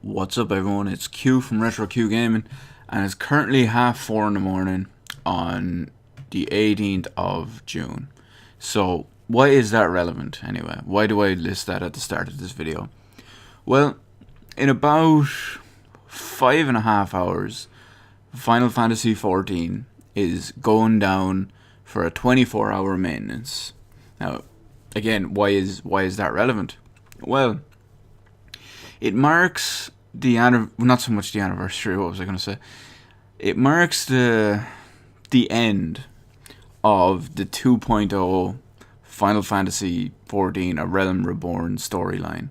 What's up, everyone? It's Q from Retro Q Gaming, and it's currently 4:30 in the morning on the 18th of June. So, why is that relevant anyway? Why do I list that at the start of this video? Well, in about 5.5 hours, Final Fantasy XIV is going down for a 24-hour maintenance. Now, again, why is that relevant? Well, it marks not so much the anniversary. What was I going to say? It marks the end of the 2.0 Final Fantasy XIV: A Realm Reborn storyline.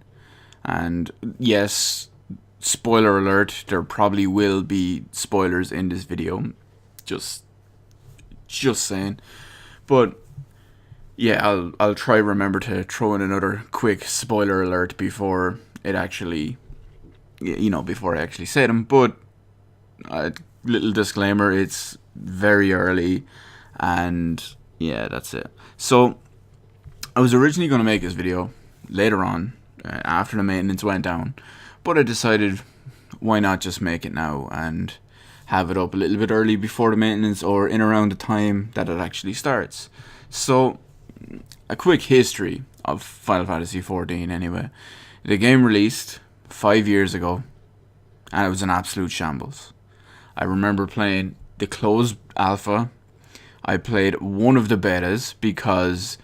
And yes, spoiler alert, there probably will be spoilers in this video. Just saying. But yeah, I'll try remember to throw in another quick spoiler alert before it actually, before I actually say them. But little disclaimer, it's very early, and yeah, that's it. So I was originally going to make this video later on, after the maintenance went down, but I decided, why not just make it now and have it up a little bit early before the maintenance, or in around the time that it actually starts. So, a quick history of Final Fantasy XIV anyway. The game released 5 years ago, and it was an absolute shambles. I remember playing the closed alpha. I played one of the betas because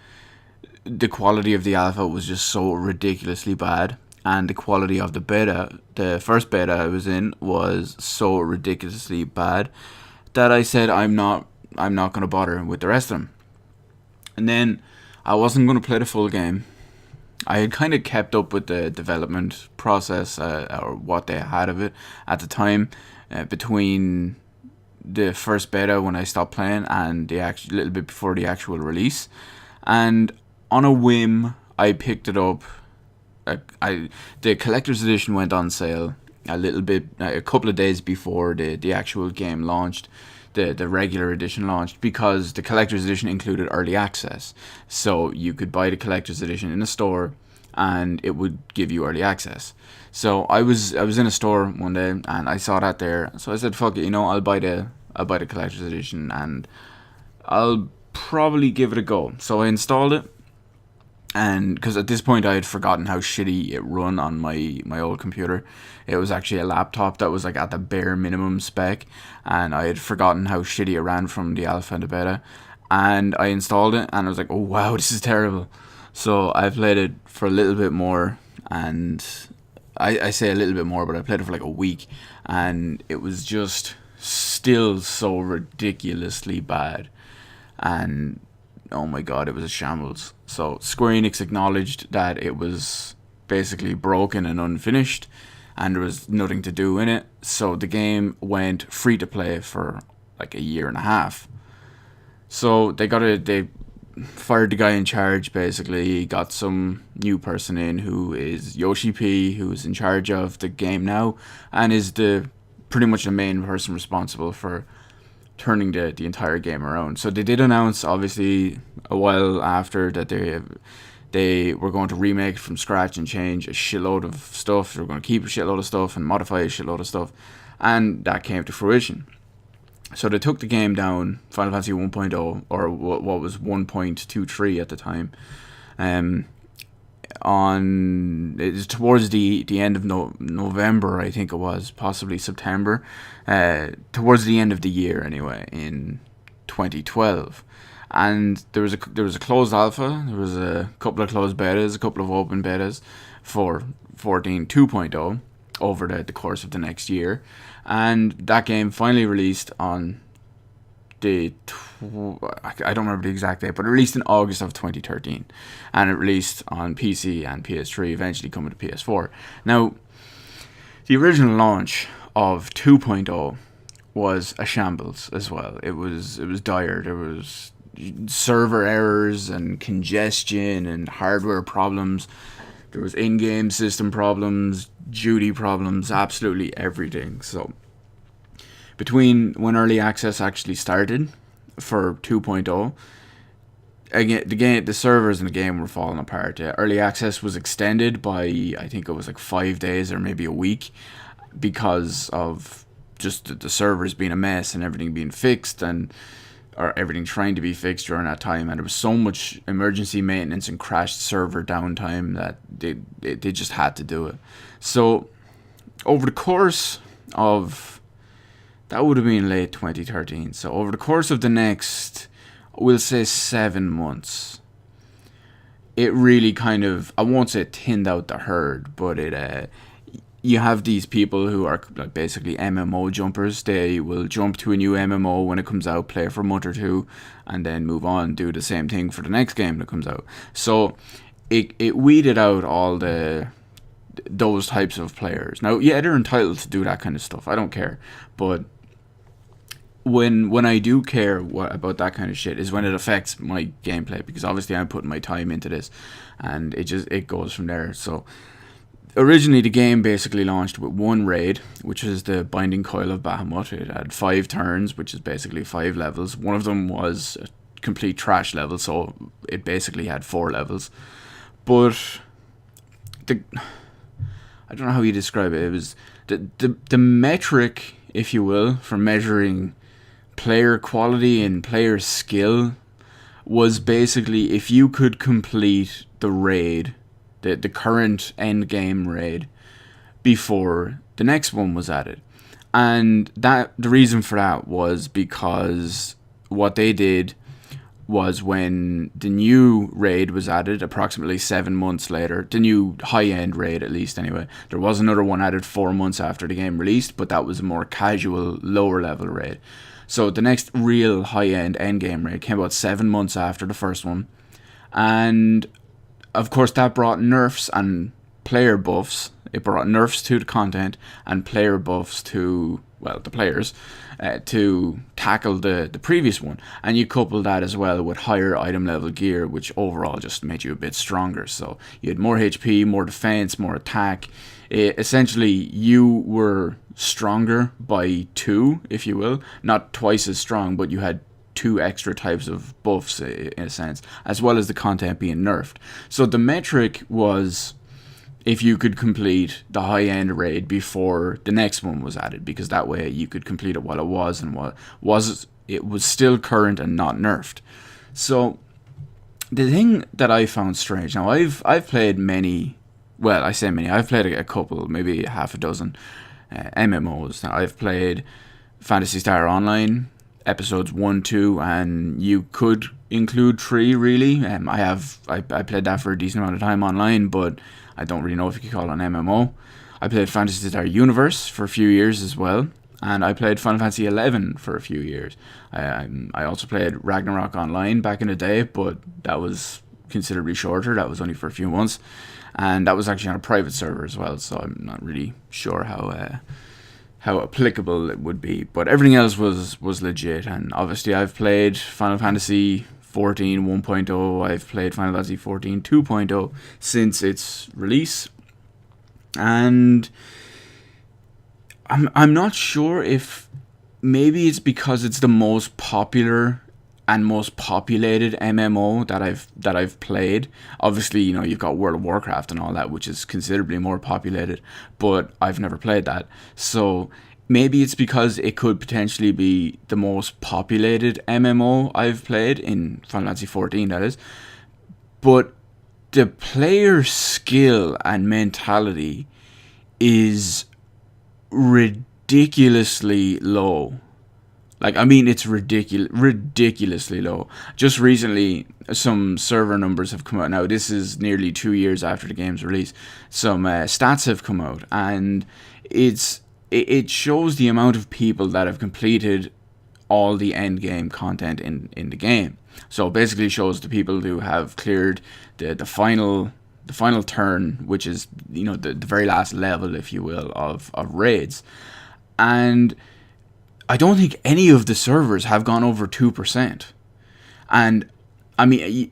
the quality of the alpha was just so ridiculously bad, and the quality of the beta, the first beta I was in, was so ridiculously bad that I said I'm not going to bother with the rest of them. And then I wasn't going to play the full game. I had kind of kept up with the development process, or what they had of it at the time, between the first beta when I stopped playing and the little bit before the actual release. And on a whim, I picked it up. The collector's edition went on sale a couple of days before the actual game launched. The regular edition launched, because the collector's edition included early access. So you could buy the collector's edition in a store and it would give you early access. So I was in a store one day and I saw that there. So I said, fuck it, I'll buy the collector's edition and I'll probably give it a go. So I installed it. And because at this point I had forgotten how shitty it run on my old computer. It was actually a laptop that was like at the bare minimum spec, and I had forgotten how shitty it ran from the alpha and the beta. And I installed it and I was like, oh wow, this is terrible. So I played it for a little bit more, and I say a little bit more, but I played it for like a week, and it was just still so ridiculously bad. And oh my god, it was a shambles. So Square Enix acknowledged that it was basically broken and unfinished, and there was nothing to do in it. So the game went free to play for like a year and a half. So they fired the guy in charge. Basically, he got some new person in who is Yoshi P, who is in charge of the game now, and is pretty much the main person responsible for turning the entire game around. So they did announce, obviously, a while after, that they were going to remake it from scratch and change a shitload of stuff. They were going to keep a shitload of stuff and modify a shitload of stuff, and that came to fruition. So they took the game down, Final Fantasy 1.0, or what was 1.23 at the time, it was towards the end of November, I think it was, possibly September, towards the end of the year anyway, in 2012. And there was a closed alpha, there was a couple of closed betas, a couple of open betas for 14 2.0 over the course of the next year, and that game finally released on I don't remember the exact date, but it released in August of 2013, and it released on PC and PS3, eventually coming to PS4. Now, the original launch of 2.0 was a shambles as well. It was dire. There was server errors and congestion and hardware problems. There was in-game system problems, duty problems, absolutely everything. So between when early access actually started for 2.0 again, the servers in the game were falling apart. Early access was extended by, I think it was like 5 days or maybe a week, because of just the servers being a mess and everything being fixed, and or everything trying to be fixed during that time. And there was so much emergency maintenance and crashed server downtime that they just had to do it. So over the course of, that would have been late 2013. So over the course of the next, we'll say 7 months, it really kind of, I won't say thinned out the herd, but you have these people who are like basically MMO jumpers. They will jump to a new MMO when it comes out, play for a month or two, and then move on, do the same thing for the next game that comes out. So it weeded out all those types of players. Now, yeah, they're entitled to do that kind of stuff. I don't care, but when I do care about that kind of shit is when it affects my gameplay, because obviously I'm putting my time into this, and it goes from there. So originally the game basically launched with one raid, which is the Binding Coil of Bahamut. It had 5 turns, which is basically 5 levels. One of them was a complete trash level, so it basically had 4 levels. But I don't know how you describe it. It was the metric, if you will, for measuring player quality and player skill was basically if you could complete the raid, the current end game raid, before the next one was added. And that the reason for that was because what they did was, when the new raid was added approximately 7 months later, the new high-end raid at least anyway, there was another one added 4 months after the game released, but that was a more casual, lower level raid. So the next real high-end endgame raid came about 7 months after the first one. And of course that brought nerfs and player buffs. It brought nerfs to the content and player buffs to, well, the players, to tackle the previous one. And you couple that as well with higher item level gear, which overall just made you a bit stronger. So you had more HP, more defense, more attack. Essentially, you were stronger by 2, if you will. Not twice as strong, but you had 2 extra types of buffs, in a sense, as well as the content being nerfed. So the metric was if you could complete the high-end raid before the next one was added, because that way you could complete it while it was, and it was still current and not nerfed. So the thing that I found strange, now I've played many, well, I say many, I've played a couple, maybe half a dozen MMOs. Now I've played Fantasy Star Online episodes 1, 2, and you could include 3 really. I played that for a decent amount of time online, but I don't really know if you could call it an MMO. I played Fantasy Star Universe for a few years as well, and I played Final Fantasy XI for a few years. I also played Ragnarok Online back in the day, but that was considerably shorter. That was only for a few months, and that was actually on a private server as well, so I'm not really sure how applicable it would be. But everything else was legit, and obviously I've played Final Fantasy 14 1.0, I've played Final Fantasy 14 2.0 since its release, and I'm not sure if maybe it's because it's the most popular and most populated MMO that I've played. Obviously, you know, you've got World of Warcraft and all that, which is considerably more populated, but I've never played that. So maybe it's because it could potentially be the most populated MMO I've played in Final Fantasy 14, that is. But the player skill and mentality is ridiculously low. Like, I mean, it's ridiculously low. Just recently, some server numbers have come out. Now, this is nearly 2 years after the game's release. Some stats have come out, and it shows the amount of people that have completed all the end game content in the game. So it basically shows the people who have cleared the final turn, which is, you know, the very last level, if you will, of raids. And I don't think any of the servers have gone over 2%. And I mean,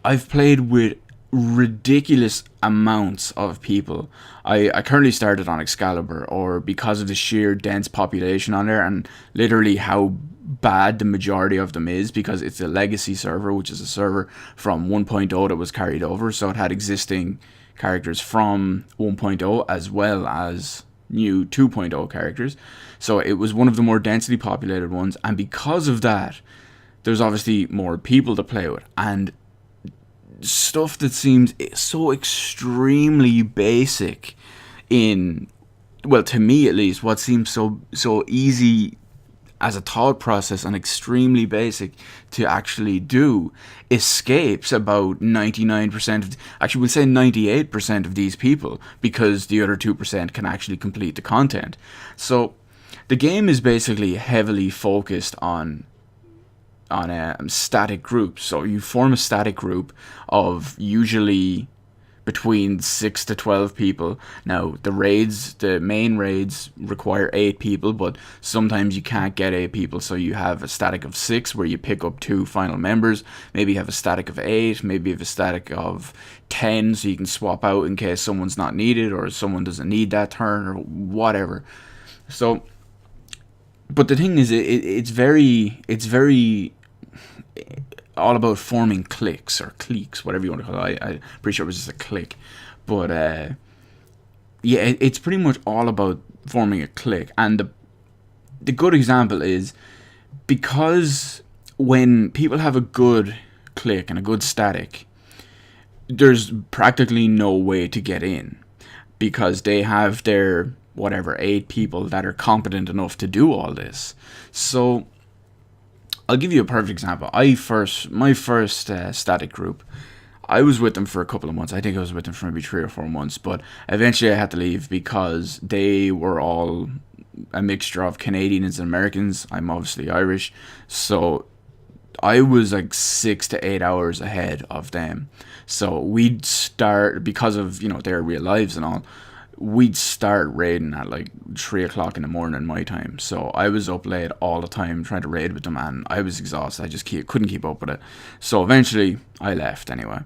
I've played with ridiculous amounts of people. I currently started on Excalibur, or because of the sheer dense population on there, and literally how bad the majority of them is, because it's a legacy server, which is a server from 1.0 that was carried over, so it had existing characters from 1.0 as well as new 2.0 characters. So it was one of the more densely populated ones, and because of that, there's obviously more people to play with, and stuff that seems so extremely basic in, well, to me at least, what seems so easy as a thought process and extremely basic to actually do, escapes about 99% of, actually we'll say 98% of these people, because the other 2% can actually complete the content. So the game is basically heavily focused on static groups. So you form a static group of usually between 6 to 12 people. Now, the main raids require 8 people, but sometimes you can't get 8 people, so you have a static of 6 where you pick up 2 final members. Maybe you have a static of 8, maybe you have a static of 10, so you can swap out in case someone's not needed or someone doesn't need that turn or whatever. So, but the thing is, it's very all about forming cliques or cliques, whatever you want to call it. I'm pretty sure it was just a clique, but yeah, it's pretty much all about forming a clique. And the good example is, because when people have a good clique and a good static, there's practically no way to get in, because they have their 8 people that are competent enough to do all this. So I'll give you a perfect example. My first static group, I was with them for a couple of months. I think I was with them for maybe 3 or 4 months, but eventually I had to leave because they were all a mixture of Canadians and Americans. I'm obviously Irish, so I was like 6 to 8 hours ahead of them. So we'd start, because of their real lives and all, we'd start raiding at like 3 o'clock in the morning my time. So I was up late all the time trying to raid with them, and I was exhausted. I just couldn't keep up with it. So eventually I left anyway.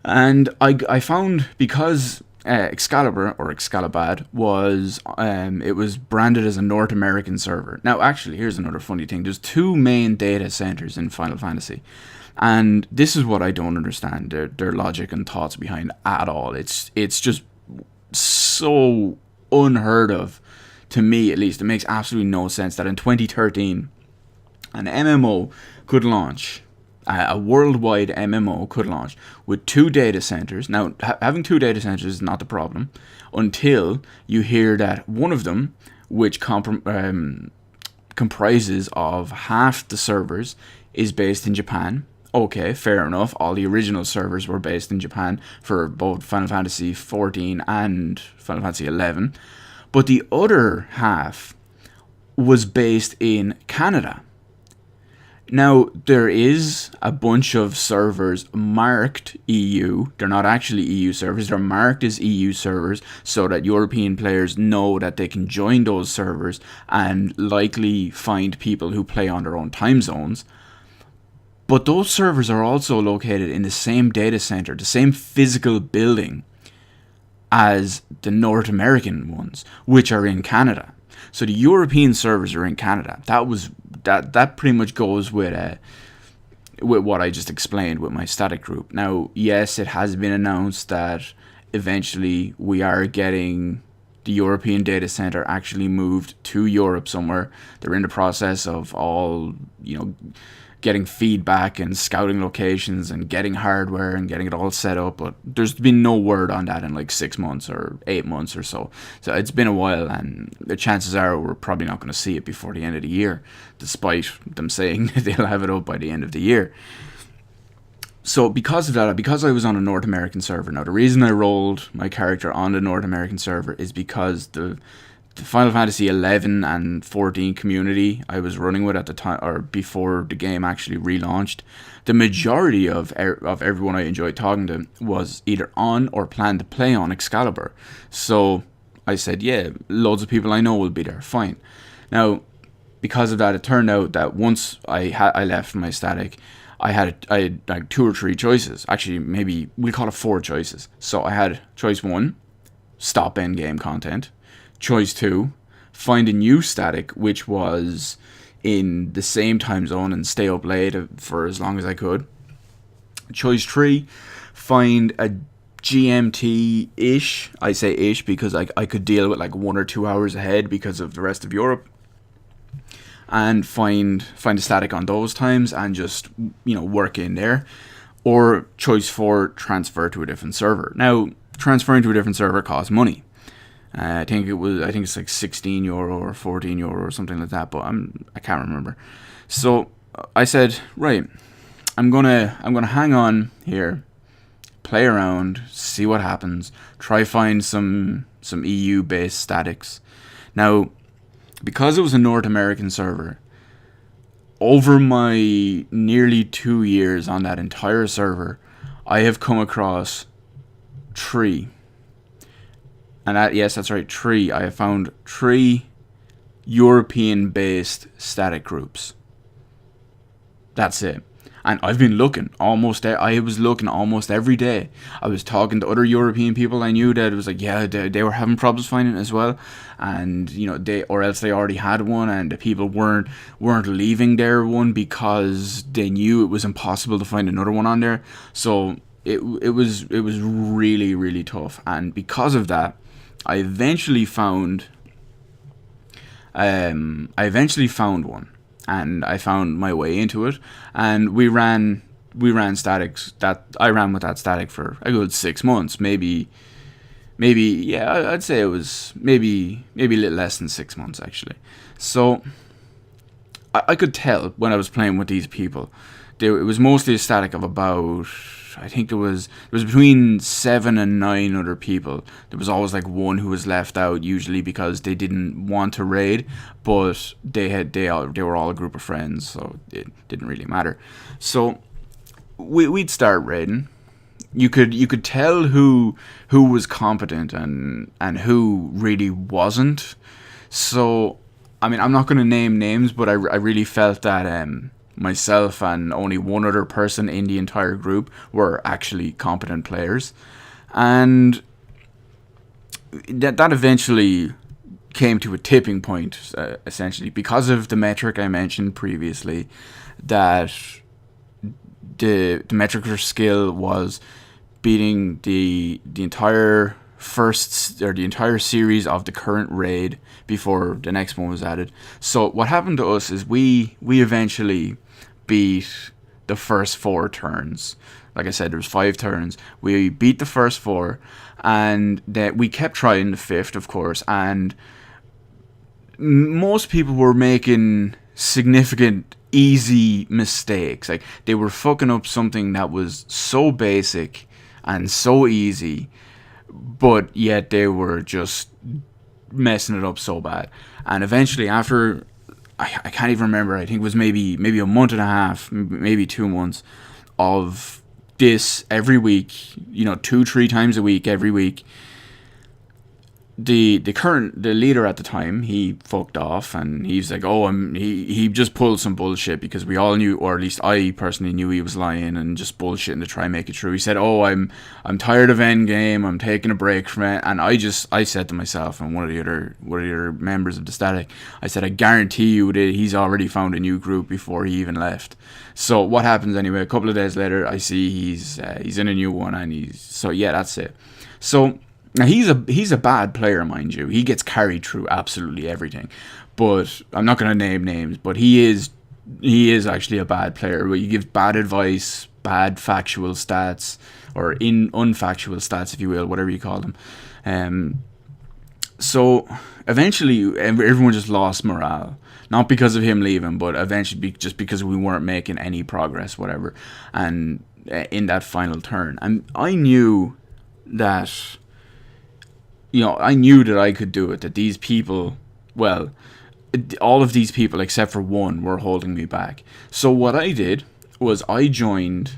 And I found, because Excalibur, or Excalibad, was it was branded as a North American server. Now actually, here's another funny thing. There's 2 main data centers in Final Fantasy. And this is what I don't understand their logic and thoughts behind at all. It's just so unheard of, to me at least. It makes absolutely no sense that in 2013 an MMO could launch, a worldwide MMO could launch with 2 data centers. Now, having 2 data centers is not the problem, until you hear that one of them, which comprises of half the servers, is based in Japan. Okay, fair enough. All the original servers were based in Japan for both Final Fantasy XIV and Final Fantasy XI. But the other half was based in Canada. Now, there is a bunch of servers marked EU. They're not actually EU servers. They're marked as EU servers so that European players know that they can join those servers and likely find people who play on their own time zones. But those servers are also located in the same data center, the same physical building as the North American ones, which are in Canada. So the European servers are in Canada. That pretty much goes with what I just explained with my static group. Now, yes, it has been announced that eventually we are getting the European data center actually moved to Europe somewhere. They're in the process of all, getting feedback and scouting locations and getting hardware and getting it all set up, but there's been no word on that in like 6 months or 8 months or so. So it's been a while, and the chances are we're probably not going to see it before the end of the year, despite them saying they'll have it up by the end of the year. So because of that, because I was on a North American server, now the reason I rolled my character on the North American server is because the Final Fantasy 11 and 14 community I was running with at the time, or before the game actually relaunched, the majority of everyone I enjoyed talking to was either on or planned to play on Excalibur. So I said, yeah, loads of people I know will be there, fine. Now, because of that, it turned out that once I left my static, I had like 2 or 3 choices. Actually, maybe we call it 4 choices. So I had choice 1, stop endgame content. Choice 2, find a new static, which was in the same time zone and stay up late for as long as I could. Choice 3, find a GMT-ish. I say ish because I could deal with like 1 or 2 hours ahead because of the rest of Europe. And find a static on those times and just, work in there. Or choice 4, transfer to a different server. Now, transferring to a different server costs money. I think it's like €16 or €14 or something like that, but I can't remember. So I said, right, I'm gonna hang on here, play around, see what happens, try find some EU based statics. Now, because it was a North American server, over my nearly 2 years on that entire server, I have come across 3. And yes, that's right, 3. I have found 3 European-based static groups. That's it. And I've been looking I was looking almost every day. I was talking to other European people I knew that it was like, yeah, they were having problems finding it as well. And, or else they already had one, and the people weren't leaving their one because they knew it was impossible to find another one on there. So it was really, really tough. And because of that, I eventually found one, and I found my way into it, and we ran statics. That I ran with that static for a good 6 months, maybe. Yeah, I'd say it was maybe a little less than 6 months actually. So I could tell when I was playing with these people, it was mostly a static of about, I think it was between 7 and 9 other people. There was always like one who was left out, usually because they didn't want to raid, but they were all a group of friends, so it didn't really matter. So we'd start raiding. You could tell who was competent and who really wasn't. So I mean, I'm not going to name names, but I really felt that myself and only one other person in the entire group were actually competent players, and that eventually came to a tipping point, essentially because of the metric I mentioned previously, that the metric for skill was beating the entire entire series of the current raid before the next one was added. So what happened to us is we eventually beat the first 4 turns. Like I said, there was 5 turns. We beat the first 4, and that we kept trying the 5th, of course, and most people were making significant easy mistakes. Like, they were fucking up something that was so basic and so easy, but yet they were just messing it up so bad. And eventually, after I can't even remember, I think it was maybe a month and a half, maybe 2 months of this every week, 2-3 times a week, every week. The leader at the time, he fucked off, and he's like, he just pulled some bullshit, because we all knew, or at least I personally knew, he was lying and just bullshitting to try and make it true. He said, I'm tired of endgame, I'm taking a break from it. And I said to myself and one of the other members of the static, I said, I guarantee you that he's already found a new group before he even left. So what happens anyway? A couple of days later, I see he's in a new one, and that's it. So now, he's a bad player, mind you. He gets carried through absolutely everything. But I'm not going to name names, but he is actually a bad player. He gives bad advice, bad factual stats, or unfactual stats, if you will, whatever you call them. So eventually, everyone just lost morale. Not because of him leaving, but eventually just because we weren't making any progress, whatever. And in that final turn. And I knew that I could do it, that these people, well, all of these people except for one were holding me back. So what I did was I joined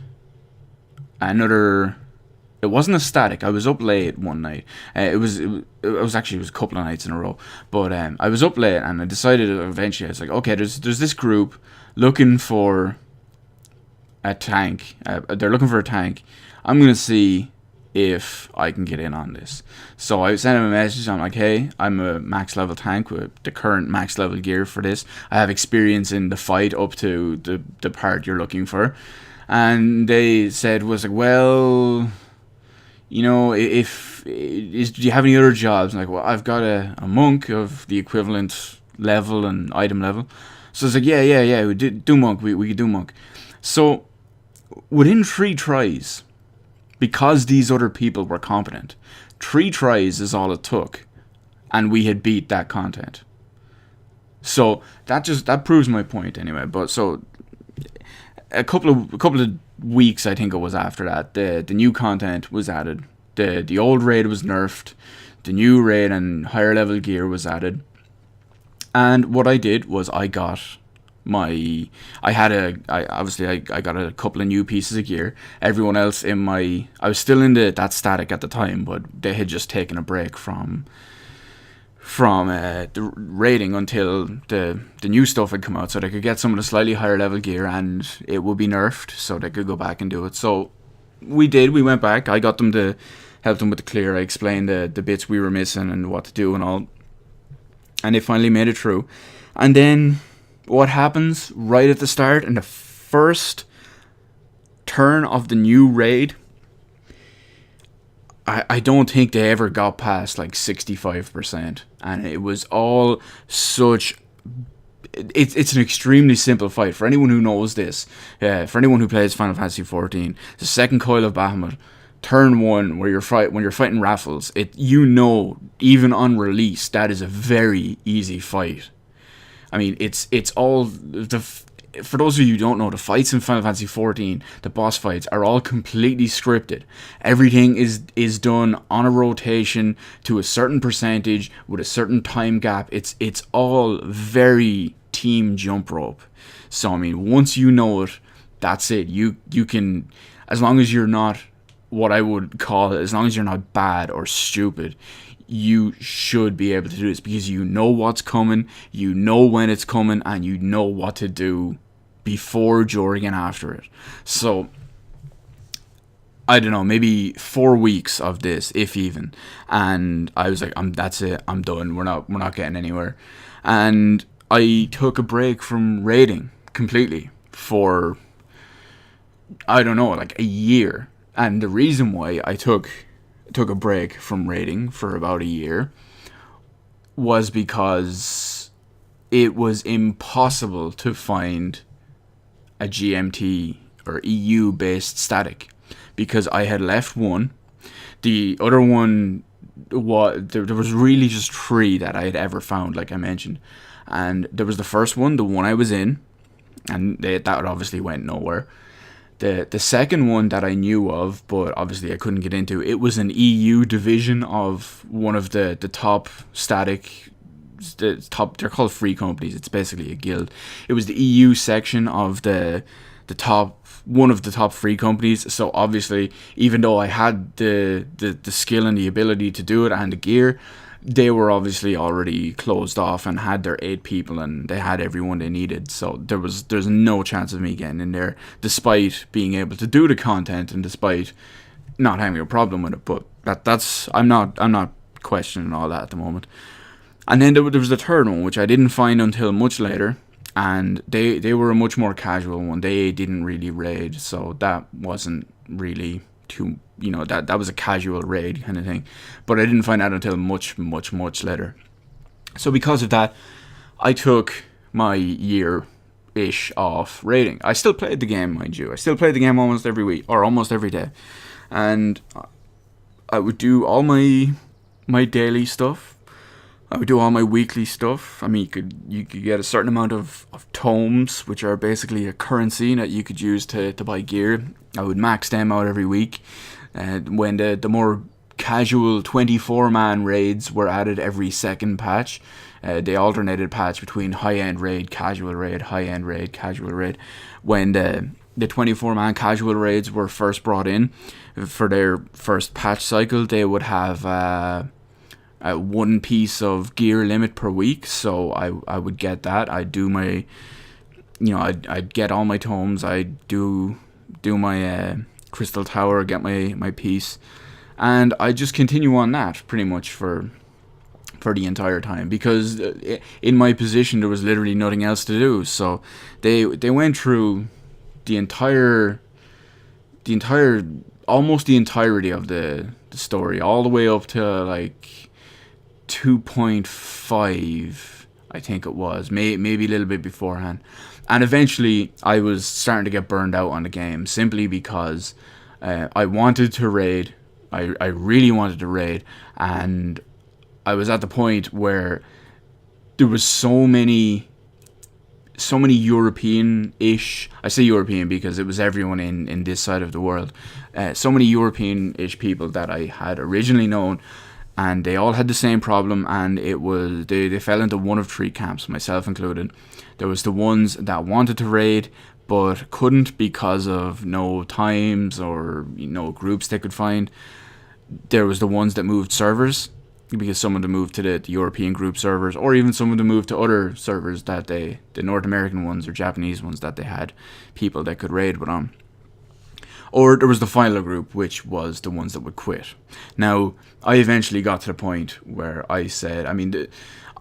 another, it wasn't a static, I was up late one night. It was a couple of nights in a row, but I was up late, and I decided eventually, I was like, okay, there's this group looking for a tank. They're looking for a tank. I'm going to see if I can get in on this. So I sent him a message. I'm like, hey, I'm a max level tank with the current max level gear for this. I have experience in the fight up to the part you're looking for. And they said, was like, well, you know, do you have any other jobs? I'm like, well, I've got a monk of the equivalent level and item level. So it's like, yeah, we do monk. We could do monk. So within 3 tries, because these other people were competent, 3 tries is all it took, and we had beat that content. So that proves my point anyway. But so a couple of weeks, I think it was after that, the new content was added. The old raid was nerfed. The new raid and higher level gear was added. And what I did was I got I got a couple of new pieces of gear. Everyone else I was still in that static at the time, but they had just taken a break from the raiding until the new stuff had come out, so they could get some of the slightly higher level gear and it would be nerfed, so they could go back and do it. So we went back. I got them to help them with the clear. I explained the bits we were missing and what to do and all, and they finally made it through. And then what happens right at the start, in the first turn of the new raid, I don't think they ever got past like 65%, and it was all such. It's an extremely simple fight for anyone who knows this. For anyone who plays Final Fantasy XIV, the second coil of Bahamut, turn 1, when you're fighting Raffles, even on release, that is a very easy fight. I mean, it's all for those of you who don't know, the fights in Final Fantasy XIV, the boss fights, are all completely scripted. Everything is done on a rotation to a certain percentage with a certain time gap. It's all very team jump rope. So I mean, once you know it, that's it. You can, as long as you're not what I would call it, as long as you're not bad or stupid, you should be able to do this, because you know what's coming, you know when it's coming, and you know what to do before, during, and after it. So I don't know, maybe 4 weeks of this, if even, and I was like, that's it, I'm done. We're not getting anywhere. And I took a break from raiding completely for, I don't know, like a year. And the reason why I took a break from raiding for about a year was because it was impossible to find a GMT or EU based static, because I had left one. The other one there was really just 3 that I had ever found, like I mentioned, and there was the first one, the one I was in, and that obviously went nowhere. The second one that I knew of, but obviously I couldn't get into, it was an EU division of one of the top static, they're called free companies, it's basically a guild. It was the EU section of one of the top free companies. So obviously, even though I had the skill and the ability to do it and the gear, they were obviously already closed off and had their 8 people, and they had everyone they needed. So there's no chance of me getting in there, despite being able to do the content and despite not having a problem with it. But that's I'm not questioning all that at the moment. And then there was the third one, which I didn't find until much later, and they were a much more casual one. They didn't really raid, so that wasn't really too, that was a casual raid kind of thing. But I didn't find out until much later. So because of that, I took my year-ish off raiding. I still played the game, mind you. I still played the game almost every week, or almost every day. And I would do all my daily stuff. I would do all my weekly stuff. I mean, you could get a certain amount of tomes, which are basically a currency that you could use to buy gear. I would max them out every week. When the more casual 24-man raids were added every second patch, they alternated patch between high-end raid, casual raid, high-end raid, casual raid. When the 24-man casual raids were first brought in for their first patch cycle, they would have one piece of gear limit per week. So I would get that. I'd do my, I'd get all my tomes. I'd do my Crystal Tower, get my piece, And I just continue on that pretty much for the entire time, because in my position there was literally nothing else to do. So they went through the entire almost the entirety of the story, all the way up to like 2.5, I think it was, maybe a little bit beforehand. And eventually I was starting to get burned out on the game, simply because I wanted to raid. I really wanted to raid, and I was at the point where there was so many European-ish, I say European because it was everyone in this side of the world, so many European-ish people that I had originally known, and they all had the same problem, and it was they fell into one of three camps, myself included. There was the ones that wanted to raid but couldn't because of no times or groups they could find. There was the ones that moved servers, because some of them moved to the European group servers, or even some of them moved to other servers that the North American ones or Japanese ones that they had people that could raid with on. Or there was the final group, which was the ones that would quit. Now, I eventually got to the point where I said,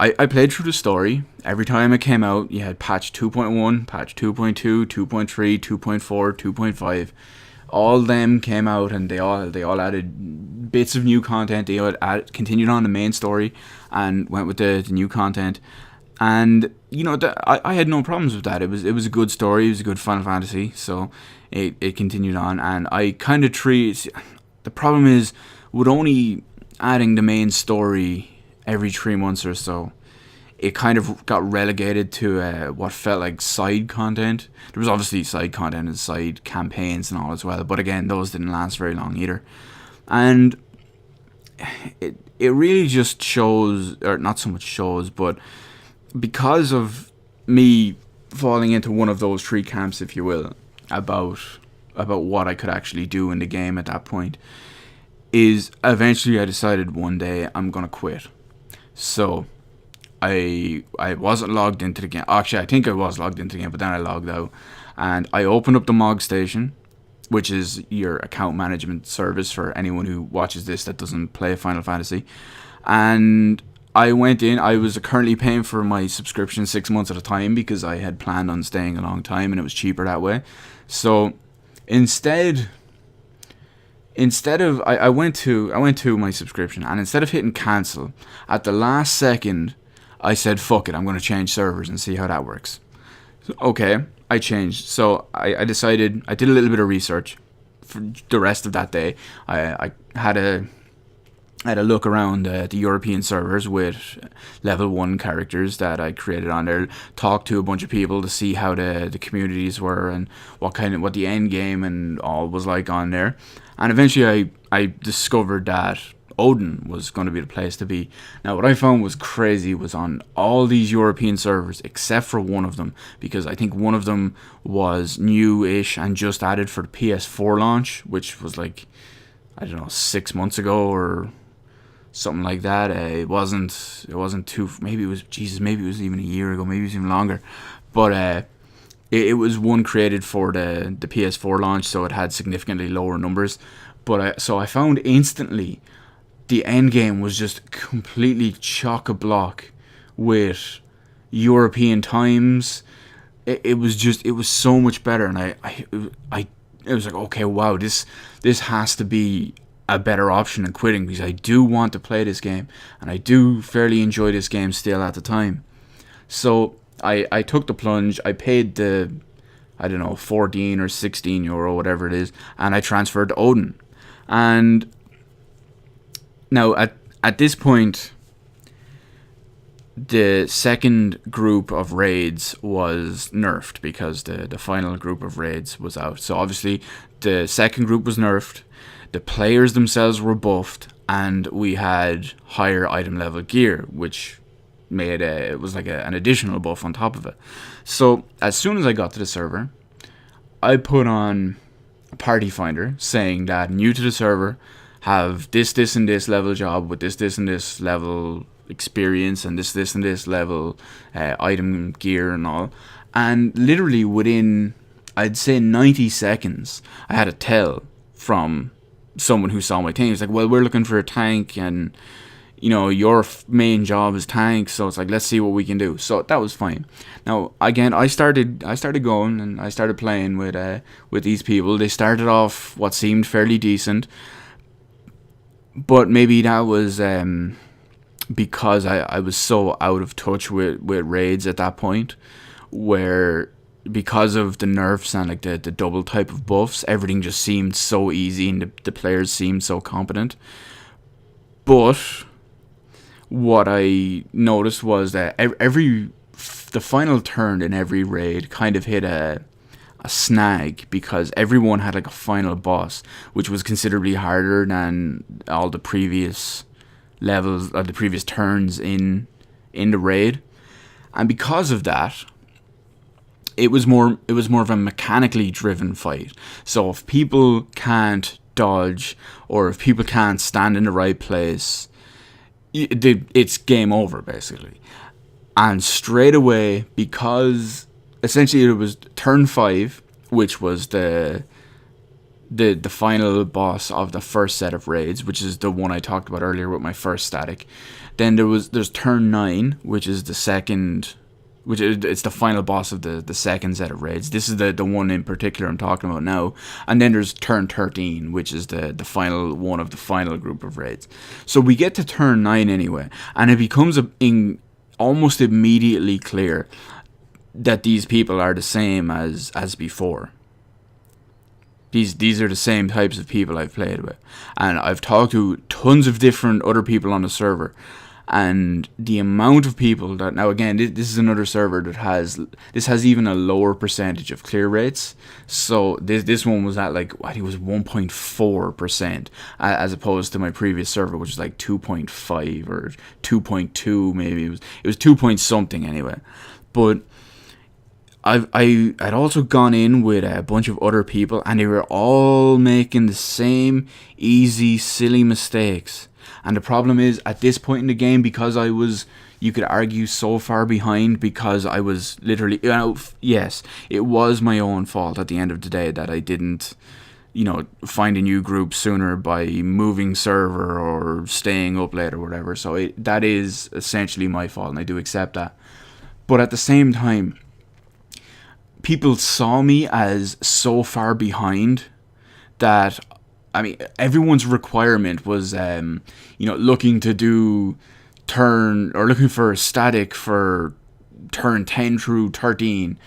I played through the story. Every time it came out, you had patch 2.1, patch 2.2, 2.3, 2.4, 2.5. All them came out, and they all added bits of new content. They all continued on the main story and went with the new content. And I had no problems with that. It was a good story. It was a good Final Fantasy. So it continued on, and I kind of treat. The problem is, with only adding the main story every 3 months or so, it kind of got relegated to what felt like side content. There was obviously side content and side campaigns and all as well, but again, those didn't last very long either. And it really just shows, or not so much shows, but because of me falling into one of those three camps, if you will, about what I could actually do in the game at that point, is eventually I decided one day I'm gonna quit. So I wasn't logged into the game. Actually, I think I was logged into the game, but then I logged out, and I opened up the MOG station, which is your account management service for anyone who watches this that doesn't play Final Fantasy. And I went in. I was currently paying for my subscription 6 months at a time, because I had planned on staying a long time and it was cheaper that way. So instead of I went to my subscription, and instead of hitting cancel at the last second, I said, fuck it, I'm going to change servers and see how that works. So, okay, I changed. So I decided, I did a little bit of research for the rest of that day. I had a look around the European servers with level 1 characters that I created on there, talked to a bunch of people to see how the communities were and what the end game and all was like on there. And eventually I discovered that Odin was going to be the place to be. Now, what I found was crazy was on all these European servers, except for one of them, because I think one of them was new-ish and just added for the PS4 launch, which was like, I don't know, 6 months ago or something like that. It wasn't too, maybe it was even a year ago, maybe it was even longer. But it was one created for the PS4 launch, so it had significantly lower numbers. But so I found instantly the end game was just completely chock-a-block with European times. It was so much better, and I was like, okay, wow, this has to be a better option than quitting, because I do want to play this game, and I do fairly enjoy this game still at the time. So I took the plunge. I paid the, I don't know, 14 or 16 euro, whatever it is, and I transferred to Odin. And now, at this point, the second group of raids was nerfed, because the final group of raids was out. So obviously, the second group was nerfed, the players themselves were buffed, and we had higher item level gear, which made it was like an additional buff on top of it. So as soon as I got to the server, I put on a party finder saying that new to the server, have this and this level job with this and this level experience and this and this level item gear and all. And literally within, I'd say 90 seconds, I had a tell from someone who saw my team. He's like, well, we're looking for a tank, and your main job is tank, so it's like, let's see what we can do. So that was fine. Now again, I started going, and I started playing with these people. They started off what seemed fairly decent, but maybe that was because I was so out of touch with raids at that point, where because of the nerfs and like the double type of buffs, everything just seemed so easy, and the players seemed so competent. But what I noticed was that the final turn in every raid kind of hit a snag, because everyone had like a final boss, which was considerably harder than all the previous levels or the previous turns in the raid. And because of that, it was more of a mechanically driven fight. So if people can't dodge, or if people can't stand in the right place, it's game over basically. And straight away, because essentially it was turn 5, which was the final boss of the first set of raids, which is the one I talked about earlier with my first static. Then there's turn 9, which is the second, it's the final boss of the second set of raids. This is the one in particular I'm talking about now. And then there's turn 13, which is the final one of the final group of raids. So we get to turn 9 anyway, and it becomes almost immediately clear that these people are the same as before. These are the same types of people I've played with, and I've talked to tons of different other people on the server, and the amount of people that, now again, this is another server that has even a lower percentage of clear rates. So this one was at like, I think it was 1.4%, as opposed to my previous server, which was like 2.5 or 2.2 maybe. It was 2 point something anyway. But I'd also gone in with a bunch of other people, and they were all making the same easy, silly mistakes. And the problem is, at this point in the game, because I was, you could argue, so far behind, because I was literally, yes, it was my own fault at the end of the day that I didn't, find a new group sooner by moving server or staying up late or whatever. So that is essentially my fault, and I do accept that. But at the same time, people saw me as so far behind that, I mean, everyone's requirement was, looking to do looking for a static for turn 10 through 13,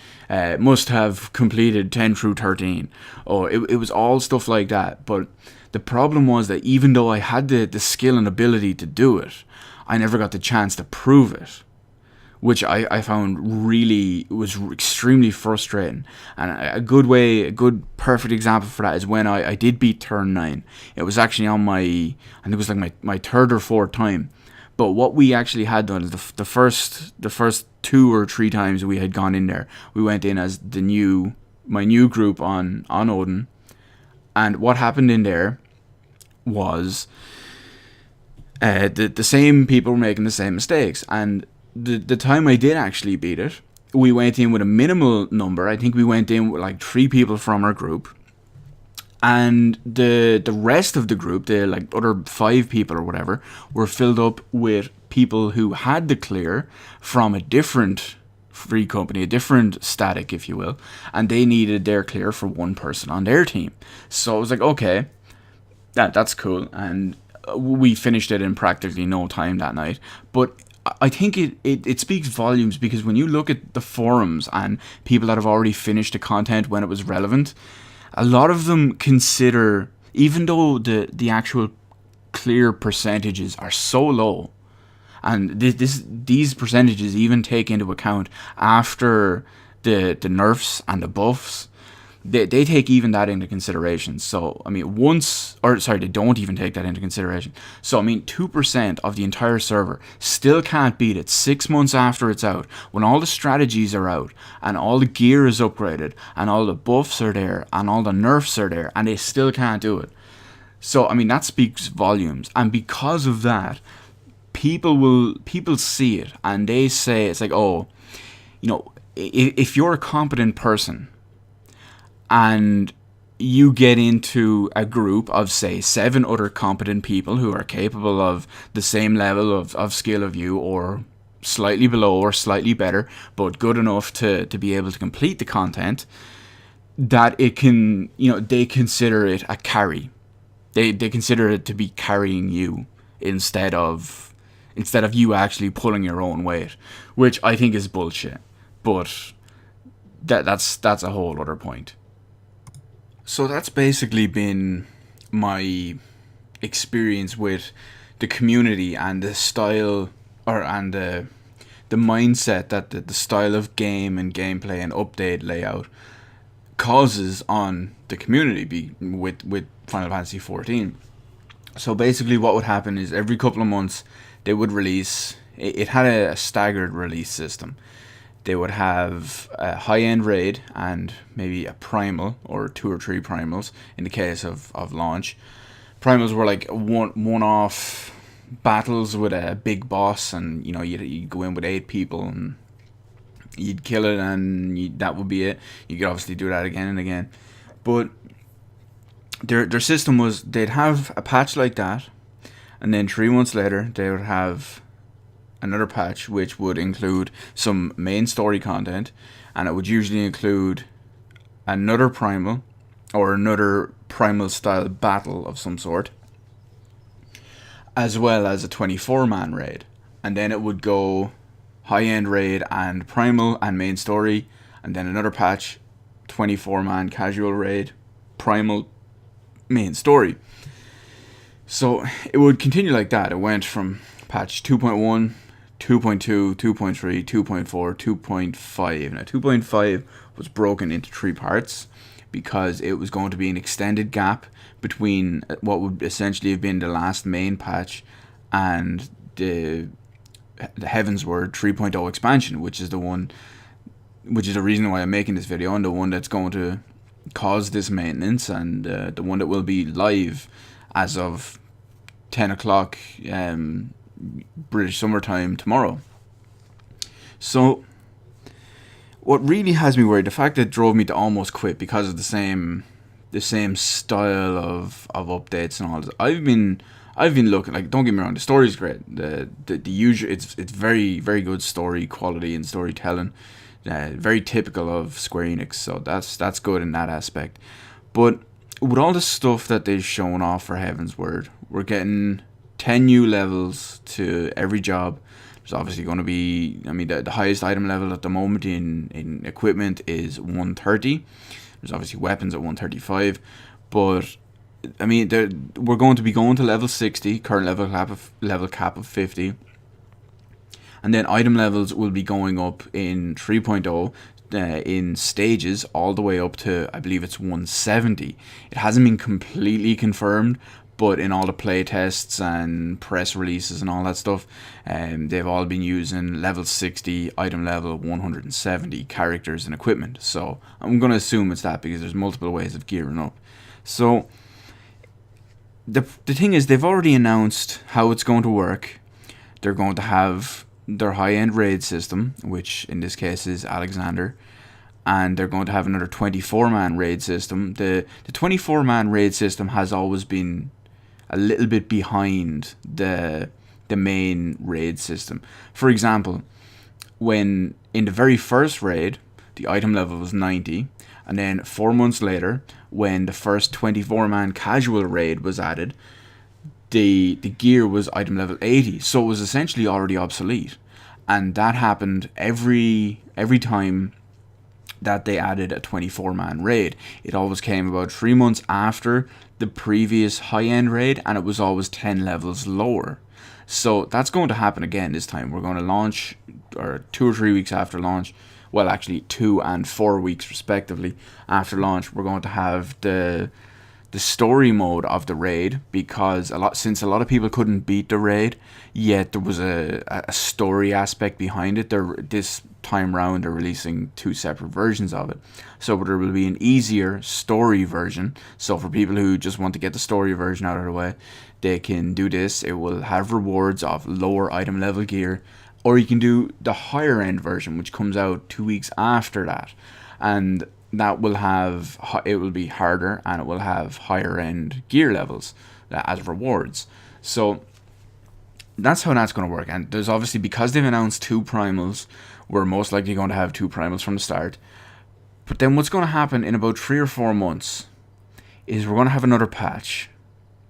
must have completed 10 through 13. Oh, it was all stuff like that. But the problem was that even though I had the skill and ability to do it, I never got the chance to prove it, which I found really was extremely frustrating. And a good perfect example for that is when I did beat turn 9. It was actually on I think it was like my third or fourth time. But what we actually had done is the first 2 or 3 times we had gone in there, we went in as my new group on Odin. And what happened in there was the same people were making the same mistakes. And the time I did actually beat it, we went in with a minimal number. I think we went in with like 3 people from our group, and the rest of the group, the like other 5 people or whatever, were filled up with people who had the clear from a different free company, a different static, if you will, and they needed their clear for one person on their team. So I was like, okay, that's cool, and we finished it in practically no time that night. But I think it speaks volumes, because when you look at the forums and people that have already finished the content when it was relevant, a lot of them consider, even though the actual clear percentages are so low, and these percentages even take into account after the nerfs and the buffs, they take even that into consideration. So, I mean, they don't even take that into consideration. So, I mean, 2% of the entire server still can't beat it 6 months after it's out, when all the strategies are out, and all the gear is upgraded, and all the buffs are there, and all the nerfs are there, and they still can't do it. So, I mean, that speaks volumes. And because of that, people see it, and they say, it's like, oh, if you're a competent person, and you get into a group of, say, 7 other competent people who are capable of the same level of skill of you, or slightly below or slightly better, but good enough to be able to complete the content, that it can, they consider it a carry. They consider it to be carrying you instead of you actually pulling your own weight, which I think is bullshit. But that's a whole other point. So that's basically been my experience with the community and the style, and the mindset that the style of game and gameplay and update layout causes on the community with Final Fantasy XIV. So basically what would happen is every couple of months they would release, it had a staggered release system. They would have a high-end raid and maybe a primal, or 2 or 3 primals in the case of launch. Primals were like one-off battles with a big boss, and you'd go in with 8 people and you'd kill it, and that would be it. You could obviously do that again and again. But their system was, they'd have a patch like that, and then 3 months later they would have another patch which would include some main story content, and it would usually include another primal, or another primal style battle of some sort, as well as a 24-man raid. And then it would go high-end raid and primal and main story, and then another patch, 24-man casual raid, primal, main story. So it would continue like that. It went from patch 2.1, 2.2, 2.3, 2.4, 2.5. Now 2.5 was broken into 3 parts because it was going to be an extended gap between what would essentially have been the last main patch and the Heavensward 3.0 expansion, which is the reason why I'm making this video, and the one that's going to cause this maintenance, and the one that will be live as of 10 o'clock British summertime tomorrow. So what really has me worried, the fact that it drove me to almost quit because of the same style of updates and all this. I've been looking, like, don't get me wrong, the story's great. The usual, it's very, very good story quality and storytelling. Very typical of Square Enix, so that's good in that aspect. But with all the stuff that they've shown off for Heavensward, we're getting 10 new levels to every job. There's obviously going to be, the highest item level at the moment in equipment is 130. There's obviously weapons at 135, but we're going to be going to level 60, current level cap of 50. And then item levels will be going up in 3.0 in stages all the way up to, I believe it's 170. It hasn't been completely confirmed, but in all the play tests and press releases and all that stuff, they've all been using level 60, item level 170 characters and equipment. So I'm going to assume it's that because there's multiple ways of gearing up. So the thing is, they've already announced how it's going to work. They're going to have their high-end raid system, which in this case is Alexander, and they're going to have another 24-man raid system. The 24-man raid system has always been a little bit behind the main raid system. For example, when in the very first raid, the item level was 90, and then 4 months later, when the first 24-man casual raid was added, the gear was item level 80, so it was essentially already obsolete. And that happened every time that they added a 24-man raid. It always came about 3 months after the previous high-end raid, and it was always 10 levels lower. So that's going to happen again this time. We're going to launch, or 2 or 3 weeks after launch, well, actually 2 and 4 weeks respectively after launch, we're going to have the story mode of the raid, because since a lot of people couldn't beat the raid, yet there was a story aspect behind it. This time round they're releasing 2 separate versions of it, so there will be an easier story version. So for people who just want to get the story version out of the way, they can do this. It will have rewards of lower item level gear, or you can do the higher end version, which comes out 2 weeks after that. And that will have, it will be harder, and it will have higher end gear levels as rewards. So that's how that's going to work. And there's obviously, because they've announced 2 primals, we're most likely going to have 2 primals from the start. But then what's going to happen in about 3 or 4 months is we're going to have another patch,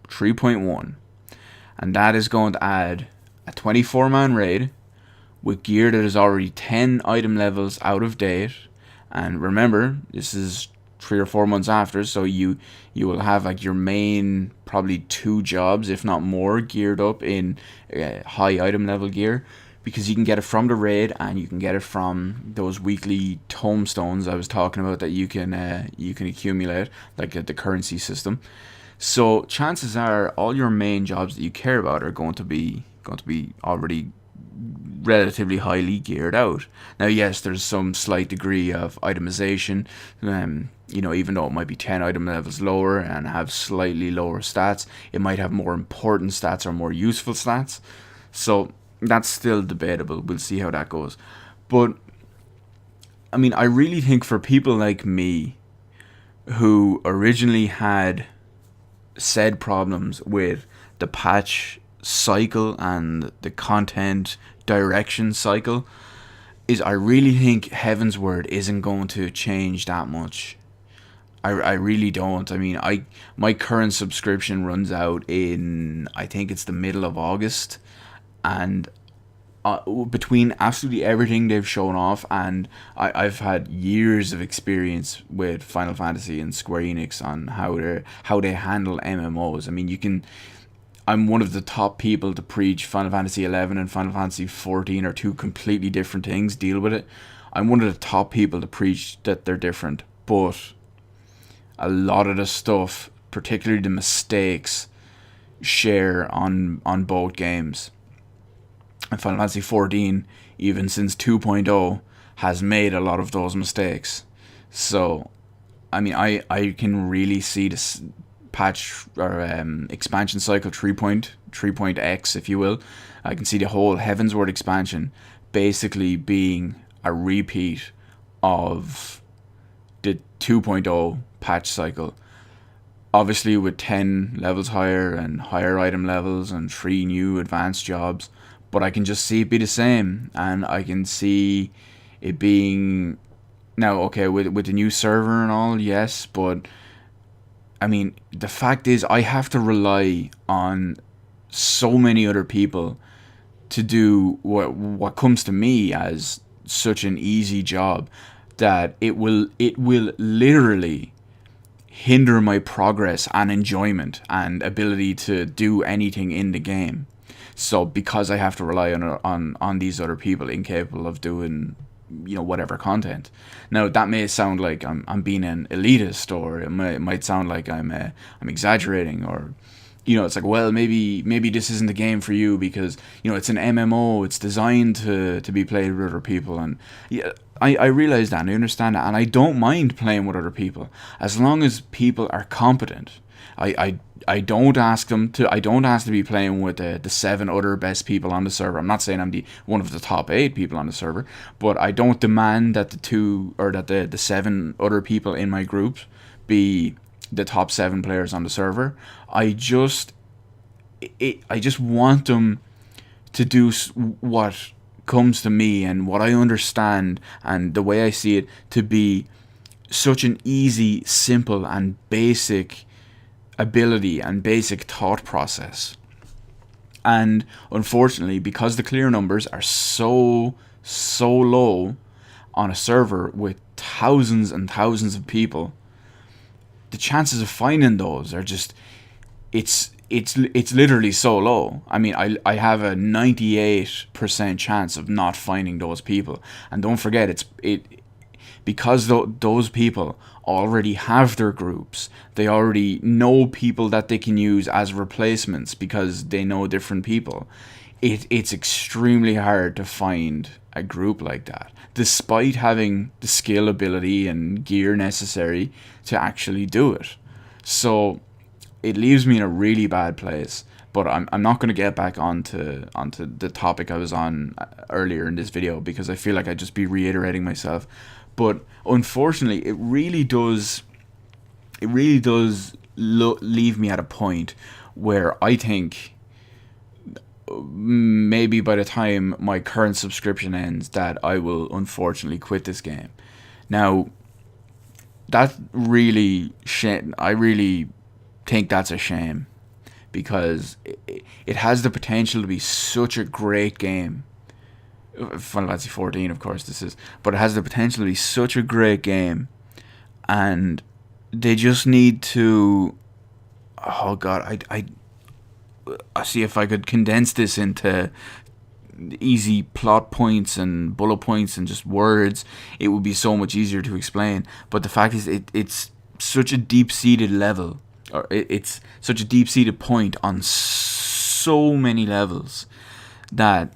3.1, and that is going to add a 24-man raid with gear that is already 10 item levels out of date. And remember, this is 3 or 4 months after, so you will have like your main probably 2 jobs, if not more, geared up in high item level gear, because you can get it from the raid, and you can get it from those weekly tomestones I was talking about that you can accumulate, like the currency system. So chances are all your main jobs that you care about are going to be already relatively highly geared out. Now, yes, there's some slight degree of itemization, even though it might be 10 item levels lower and have slightly lower stats, it might have more important stats or more useful stats. So that's still debatable. We'll see how that goes. But I mean, I really think for people like me who originally had said problems with the patch cycle and the content direction cycle, is I really think Heavensward isn't going to change that much. I really don't. I mean, my current subscription runs out in, I think it's the middle of August, and between absolutely everything they've shown off, and I've had years of experience with Final Fantasy and Square Enix on how they handle MMOs. I mean, I'm one of the top people to preach Final Fantasy XI and Final Fantasy XIV are 2 completely different things. Deal with it. I'm one of the top people to preach that they're different, but a lot of the stuff, particularly the mistakes, share on both games. And Final Fantasy XIV, even since 2.0, has made a lot of those mistakes. So, I mean, I can really see this patch or expansion cycle 3.x, if you will. I can see the whole Heavensward expansion basically being a repeat of the 2.0 patch cycle, obviously with 10 levels higher and higher item levels and 3 new advanced jobs. But I can just see it be the same, and I can see it being, now okay, with the new server and all, yes, but I mean, the fact is I have to rely on so many other people to do what comes to me as such an easy job that it will literally hinder my progress and enjoyment and ability to do anything in the game. So because I have to rely on these other people incapable of doing whatever content. Now that may sound like I'm being an elitist, or it might sound like I'm exaggerating, or it's like, well, maybe this isn't the game for you because it's an MMO, it's designed to be played with other people. And yeah, I realize that and I understand that, and I don't mind playing with other people as long as people are competent. I don't ask to be playing with the 7 other best people on the server. I'm not saying I'm one of the top 8 people on the server, but I don't demand that the 7 other people in my group be the top 7 players on the server. I just want them to do what comes to me and what I understand and the way I see it to be such an easy, simple, and basic ability and basic thought process. And unfortunately, because the clear numbers are so low on a server with thousands and thousands of people, the chances of finding those are just it's literally so low. I mean, I have a 98% chance of not finding those people. And don't forget, because those people already have their groups, they already know people that they can use as replacements because they know different people. It's extremely hard to find a group like that, despite having the skill, ability, and gear necessary to actually do it. So it leaves me in a really bad place But I'm not going to get back onto the topic I was on earlier in this video, because I feel like I'd just be reiterating myself. But unfortunately, it really does leave me at a point where I think maybe by the time my current subscription ends, that I will unfortunately quit this game. Now, that really I really think that's a shame, because it has the potential to be such a great game. Final Fantasy XIV, of course, this is, but it has the potential to be such a great game, and they just need to. Oh God, I see if I could condense this into easy plot points and bullet points and just words, it would be so much easier to explain. But the fact is, it's such a deep-seated level, or it's such a deep-seated point on so many levels, that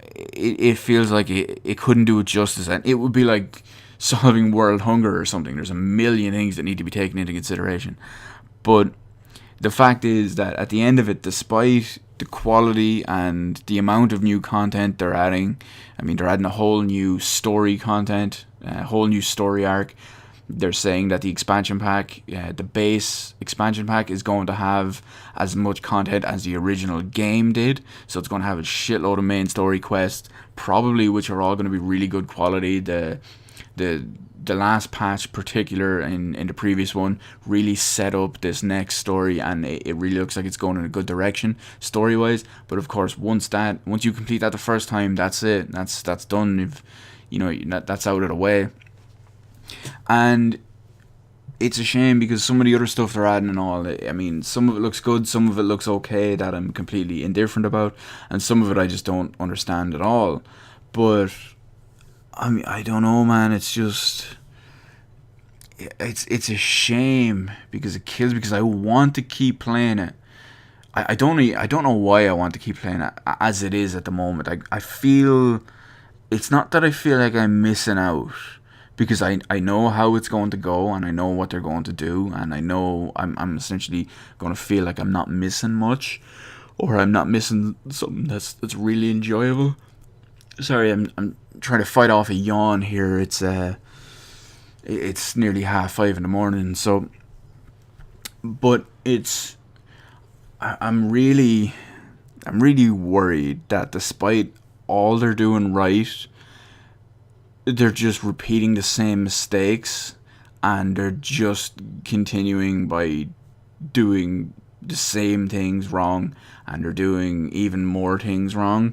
it feels like it couldn't do it justice. And it would be like solving world hunger or something. There's a million things that need to be taken into consideration. But the fact is that at the end of it, despite the quality and the amount of new content they're adding, I mean, they're adding a whole new story content, a whole new story arc. They're saying that the expansion pack, the base expansion pack, is going to have as much content as the original game did. So it's going to have a shitload of main story quests, probably, which are all going to be really good quality. The last patch, particular in the previous one, really set up this next story, and it really looks like it's going in a good direction story wise. But of course, once you complete that the first time, that's it. That's done. That's out of the way. And it's a shame, because some of the other stuff they're adding and all, I mean, some of it looks good, some of it looks okay, that I'm completely indifferent about, and some of it I just don't understand at all. But I mean, I don't know, man. It's just, it's a shame, because it kills me, because I want to keep playing it. I don't know why I want to keep playing it as it is at the moment. I feel, it's not that I feel like I'm missing out, because I know how it's going to go, and I know what they're going to do, and I know I'm essentially going to feel like I'm not missing much, or I'm not missing something that's really enjoyable. Sorry, I'm trying to fight off a yawn here. It's nearly 5:30 in the morning. So, but I'm really worried that despite all they're doing right, they're just repeating the same mistakes, and they're just continuing by doing the same things wrong, and they're doing even more things wrong.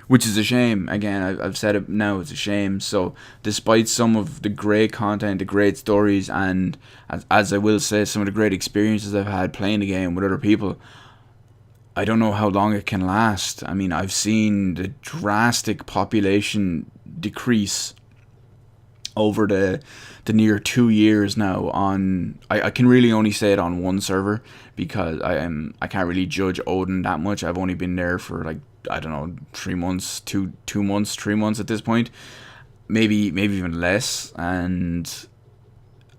Which is a shame. Again, I've said it now, it's a shame. So, despite some of the great content, the great stories, and as I will say, some of the great experiences I've had playing the game with other people, I don't know how long it can last. I mean, I've seen the drastic population decrease over the near 2 years now on, I can really only say it on one server, because I can't really judge Odin that much. I've only been there for like, I don't know, 3 months, 2 months, 3 months at this point, maybe even less. And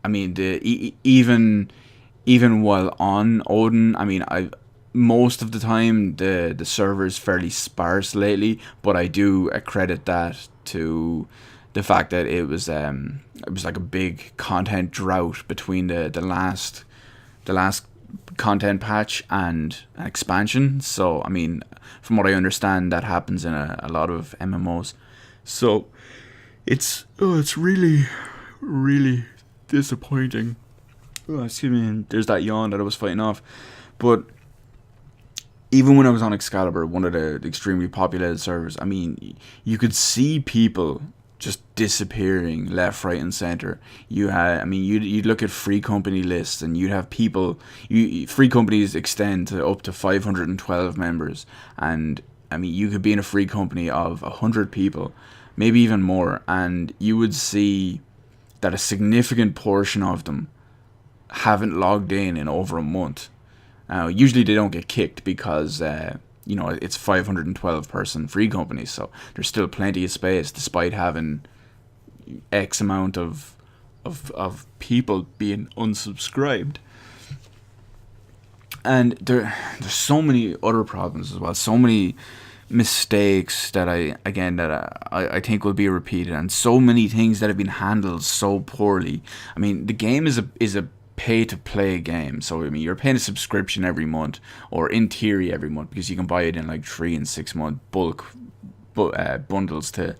I mean, even while on Odin, I mean, most of the time the server is fairly sparse lately, but I do accredit that to the fact that it was like a big content drought between the last content patch and an expansion. So I mean, from what I understand, that happens in a lot of MMOs. So it's really disappointing. Oh, excuse me. There's that yawn that I was fighting off. But even when I was on Excalibur, one of the extremely populated servers, I mean, you could see people just disappearing left, right, and center. You'd look at free company lists, and you'd have people. Free companies extend to up to 512 members, and I mean, you could be in a free company of 100 people, maybe even more, and you would see that a significant portion of them haven't logged in over a month. Now, usually they don't get kicked, because it's 512 person free companies, so there's still plenty of space despite having X amount of people being unsubscribed. And there's so many other problems as well. So many mistakes that I think will be repeated, and so many things that have been handled so poorly. I mean, the game is a pay to play game, so I mean you're paying a subscription every month, or in theory every month, because you can buy it in like 3 and 6 month bulk bundles to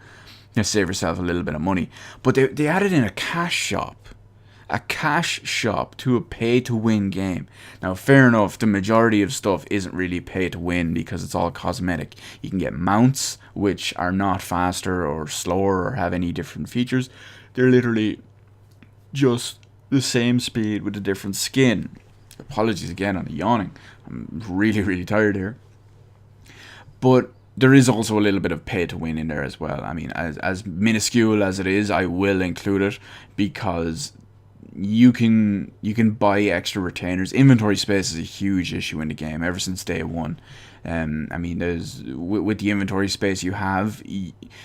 save yourself a little bit of money. But they added in a cash shop. A cash shop to a pay-to-win game. Now, fair enough, the majority of stuff isn't really pay-to-win because it's all cosmetic. You can get mounts, which are not faster or slower or have any different features. They're literally just the same speed with a different skin. Apologies again on the yawning. I'm really, really tired here. But there is also a little bit of pay to win in there as well. I mean, as minuscule as it is, I will include it because you can buy extra retainers. Inventory space is a huge issue in the game ever since day one. I mean, there's with the inventory space you have,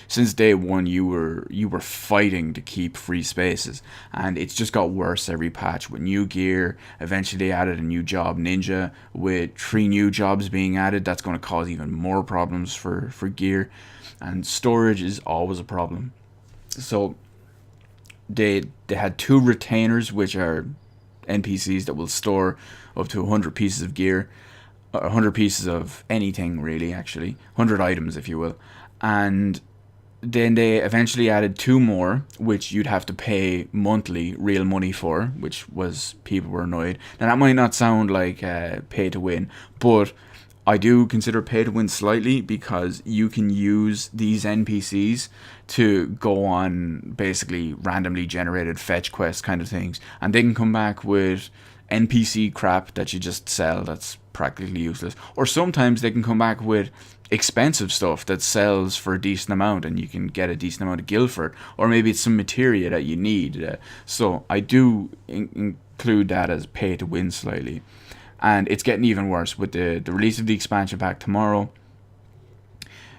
since day one you were fighting to keep free spaces, and it's just got worse every patch with new gear. Eventually they added a new job, ninja, with 3 new jobs being added. That's going to cause even more problems for gear, and storage is always a problem. So they had 2 retainers, which are NPCs that will store up to 100 pieces of gear, 100 pieces of anything really, actually 100 items if you will. And then they eventually added 2 more, which you'd have to pay monthly real money for, which was, people were annoyed. Now that might not sound like pay to win, but I do consider pay to win slightly, because you can use these NPCs to go on basically randomly generated fetch quest kind of things, and they can come back with NPC crap that you just sell that's practically useless, or sometimes they can come back with expensive stuff that sells for a decent amount and you can get a decent amount of gil for it, or maybe it's some materia that you need. So I do include that as pay to win slightly. And it's getting even worse with the release of the expansion pack tomorrow.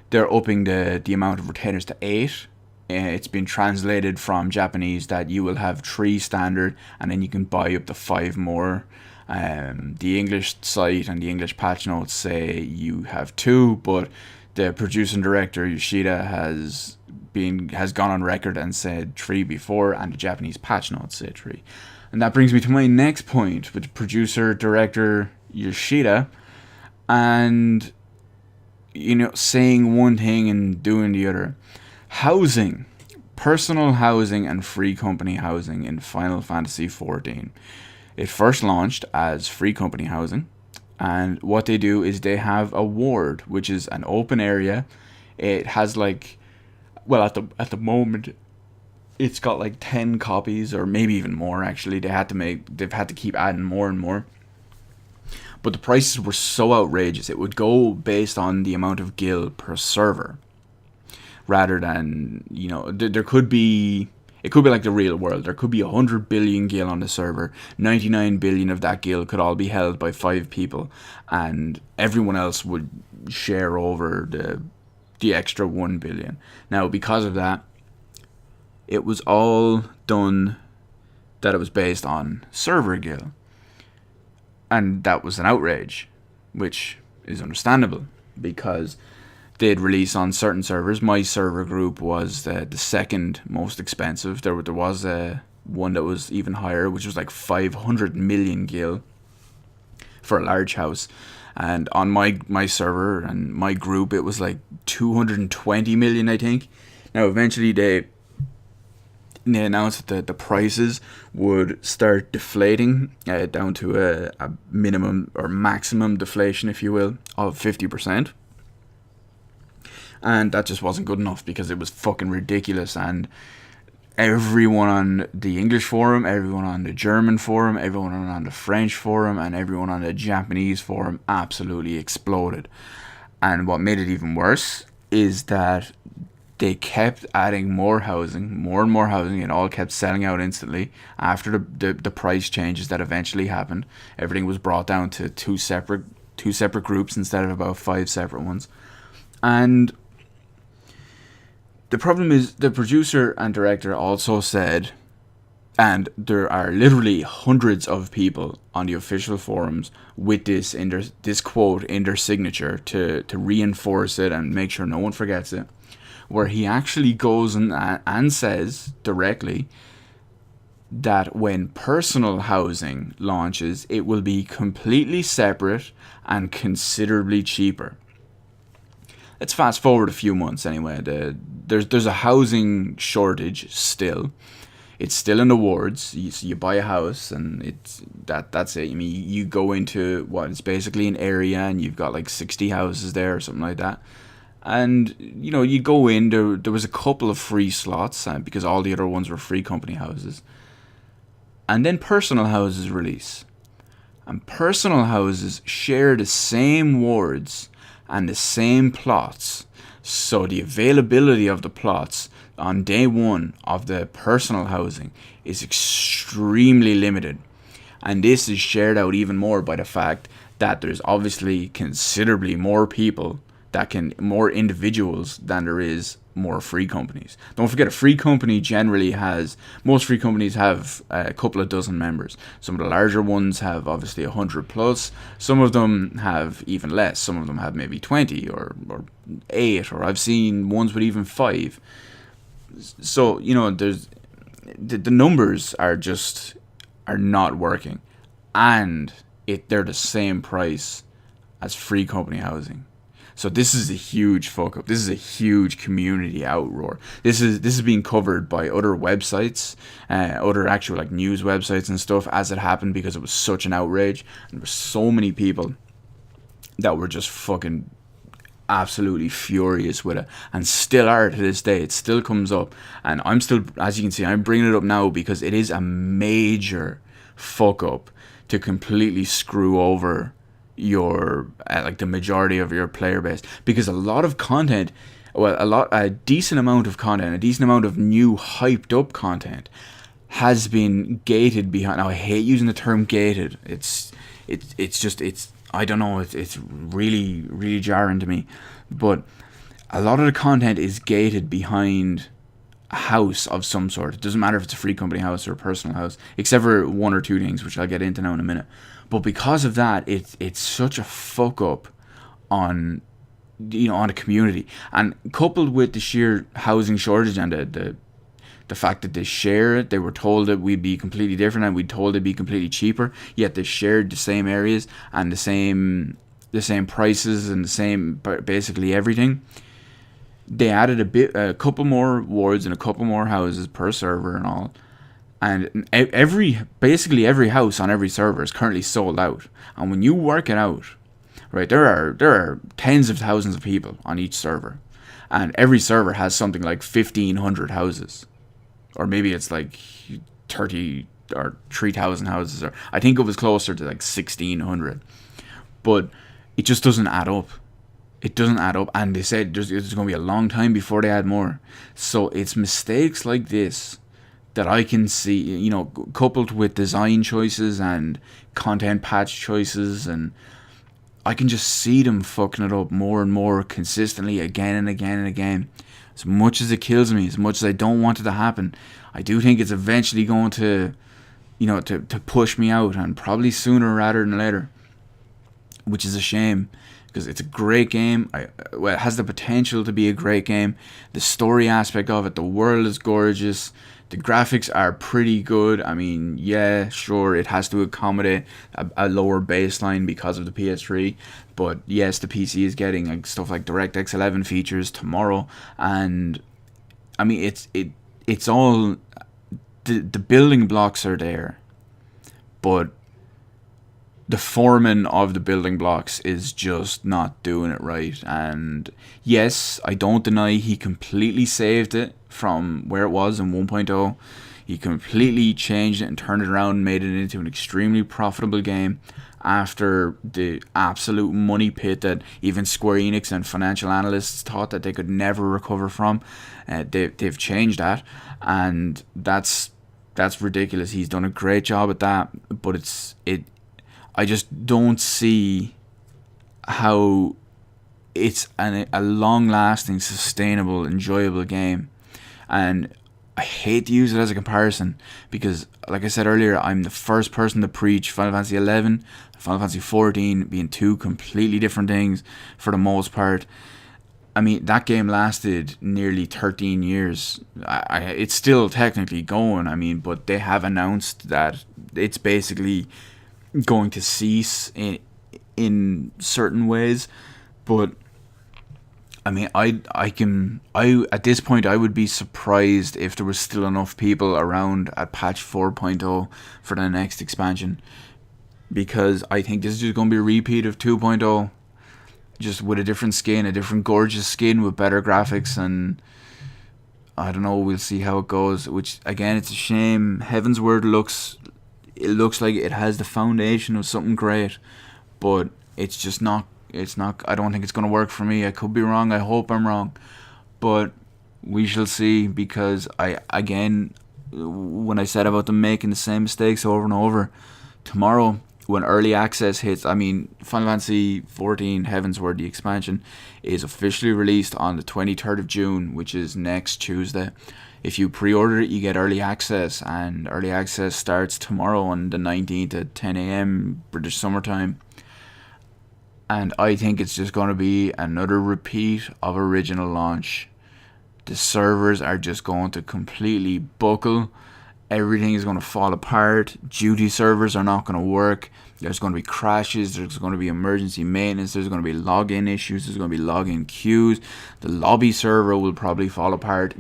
They're upping the amount of retainers to 8. It's been translated from Japanese that you will have 3 standard, and then you can buy up to 5 more. The English site and the English patch notes say you have 2, but the producer and director Yoshida has gone on record and said 3 before, and the Japanese patch notes say 3. And that brings me to my next point with producer director Yoshida, and saying one thing and doing the other. Housing, personal housing and free company housing in Final Fantasy XIV. It first launched as free company housing, and what they do is they have a ward, which is an open area. It has at the moment it's got like 10 copies, or maybe even more actually. They've had to keep adding more and more. But the prices were so outrageous, it would go based on the amount of gil per server, rather than, it could be like the real world. There could be 100 billion gil on the server. 99 billion of that gil could all be held by 5 people, and everyone else would share over the extra 1 billion. Now, because of that, it was all done that it was based on server gil. And that was an outrage, which is understandable, because they'd release on certain servers. My server group was the second most expensive. There was one that was even higher, which was like 500 million gil for a large house. And on my server and my group, it was like 220 million, I think. Now, eventually they announced that the prices would start deflating down to a minimum or maximum deflation, if you will, of 50%. And that just wasn't good enough, because it was fucking ridiculous. And everyone on the English forum, everyone on the German forum, everyone on the French forum, and everyone on the Japanese forum absolutely exploded. And what made it even worse is that they kept adding more and more housing. It all kept selling out instantly after the price changes that eventually happened. Everything was brought down to two separate groups instead of about 5 separate ones. And the problem is, the producer and director also said, And there are literally hundreds of people on the official forums with this this quote in their signature to reinforce it and make sure no one forgets it, where he actually goes and says directly that when personal housing launches, it will be completely separate and considerably cheaper. Let's fast forward a few months anyway. There's a housing shortage still. It's still in the wards. You buy a house and that's it. I mean, you go into what is basically an area and you've got like 60 houses there or something like that. And, you go in, there was a couple of free slots because all the other ones were free company houses. And then personal houses release. And personal houses share the same wards and the same plots. So the availability of the plots on day one of the personal housing is extremely limited. And this is shared out even more by the fact that there's obviously considerably more people more individuals than there is more free companies. Don't forget, most free companies have a couple of dozen members. Some of the larger ones have obviously 100 plus. Some of them have even less. Some of them have maybe 20 or 8, or I've seen ones with even 5. So, there's the numbers are not working, and they're the same price as free company housing. So this is a huge fuck up. This is a huge community outroar. This is being covered by other websites, other actual like news websites and stuff as it happened, because it was such an outrage, and there were so many people that were just fucking absolutely furious with it, and still are to this day. It still comes up, and I'm still, as you can see, I'm bringing it up now because it is a major fuck up to completely screw over your like the majority of your player base, because a lot of content, a decent amount of content, a decent amount of new hyped up content has been gated behind. Now I hate using the term gated. It's I don't know, it's really, really jarring to me. But a lot of the content is gated behind a house of some sort. It doesn't matter if it's a free company house or a personal house, except for one or two things, which I'll get into now in a minute. But because of that, it's such a fuck up on a community. And coupled with the sheer housing shortage and the fact that they share it, they were told that we'd be completely different and we'd told it'd be completely cheaper, yet they shared the same areas and the same prices and the same basically everything. They added a couple more wards and a couple more houses per server and all. And basically every house on every server is currently sold out. And when you work it out, right, there are tens of thousands of people on each server, and every server has something like 1,500 houses, or maybe it's like 30 or 3,000 houses, or I think it was closer to like 1,600. But it just doesn't add up. It doesn't add up, and they said there's going to be a long time before they add more. So it's mistakes like this that I can see, coupled with design choices and content patch choices, and I can just see them fucking it up more and more consistently again and again and again. As much as it kills me, as much as I don't want it to happen, I do think it's eventually going to, to push me out, and probably sooner rather than later, which is a shame. Because it's a great game. It has the potential to be a great game. The story aspect of it, the world is gorgeous. The graphics are pretty good. I mean, yeah, sure, it has to accommodate a lower baseline because of the PS3. But yes, the PC is getting like stuff like DirectX 11 features tomorrow. And I mean, it's all, the building blocks are there. But the foreman of the building blocks is just not doing it right. And yes, I don't deny he completely saved it from where it was in 1.0. He completely changed it and turned it around and made it into an extremely profitable game after the absolute money pit that even Square Enix and financial analysts thought that they could never recover from. They've changed that, and that's ridiculous. He's done a great job at that, but I just don't see how it's a long-lasting, sustainable, enjoyable game. And I hate to use it as a comparison because, like I said earlier, I'm the first person to preach Final Fantasy XI, Final Fantasy XIV being two completely different things for the most part. I mean, that game lasted nearly 13 years. It's still technically going, I mean, but they have announced that it's basically going to cease in certain ways. But I mean, I at this point I would be surprised if there was still enough people around at patch 4.0 for the next expansion, because I think this is just going to be a repeat of 2.0, just with a different skin, a different gorgeous skin with better graphics, and I don't know, we'll see how it goes. Which again, it's a shame. Heavensward looks like it has the foundation of something great, but it's just not. It's not. I don't think it's going to work for me. I could be wrong. I hope I'm wrong, but we shall see. Because when I said about them making the same mistakes over and over, tomorrow when early access hits, I mean, Final Fantasy XIV Heavensward, the expansion, is officially released on the 23rd of June, which is next Tuesday. If you pre-order it, you get early access, and early access starts tomorrow on the 19th at 10 a.m. British summertime. And I think it's just going to be another repeat of original launch. The servers are just going to completely buckle. Everything is going to fall apart. Duty servers are not going to work. There's going to be crashes. There's going to be emergency maintenance. There's going to be login issues. There's going to be login queues. The lobby server will probably fall apart.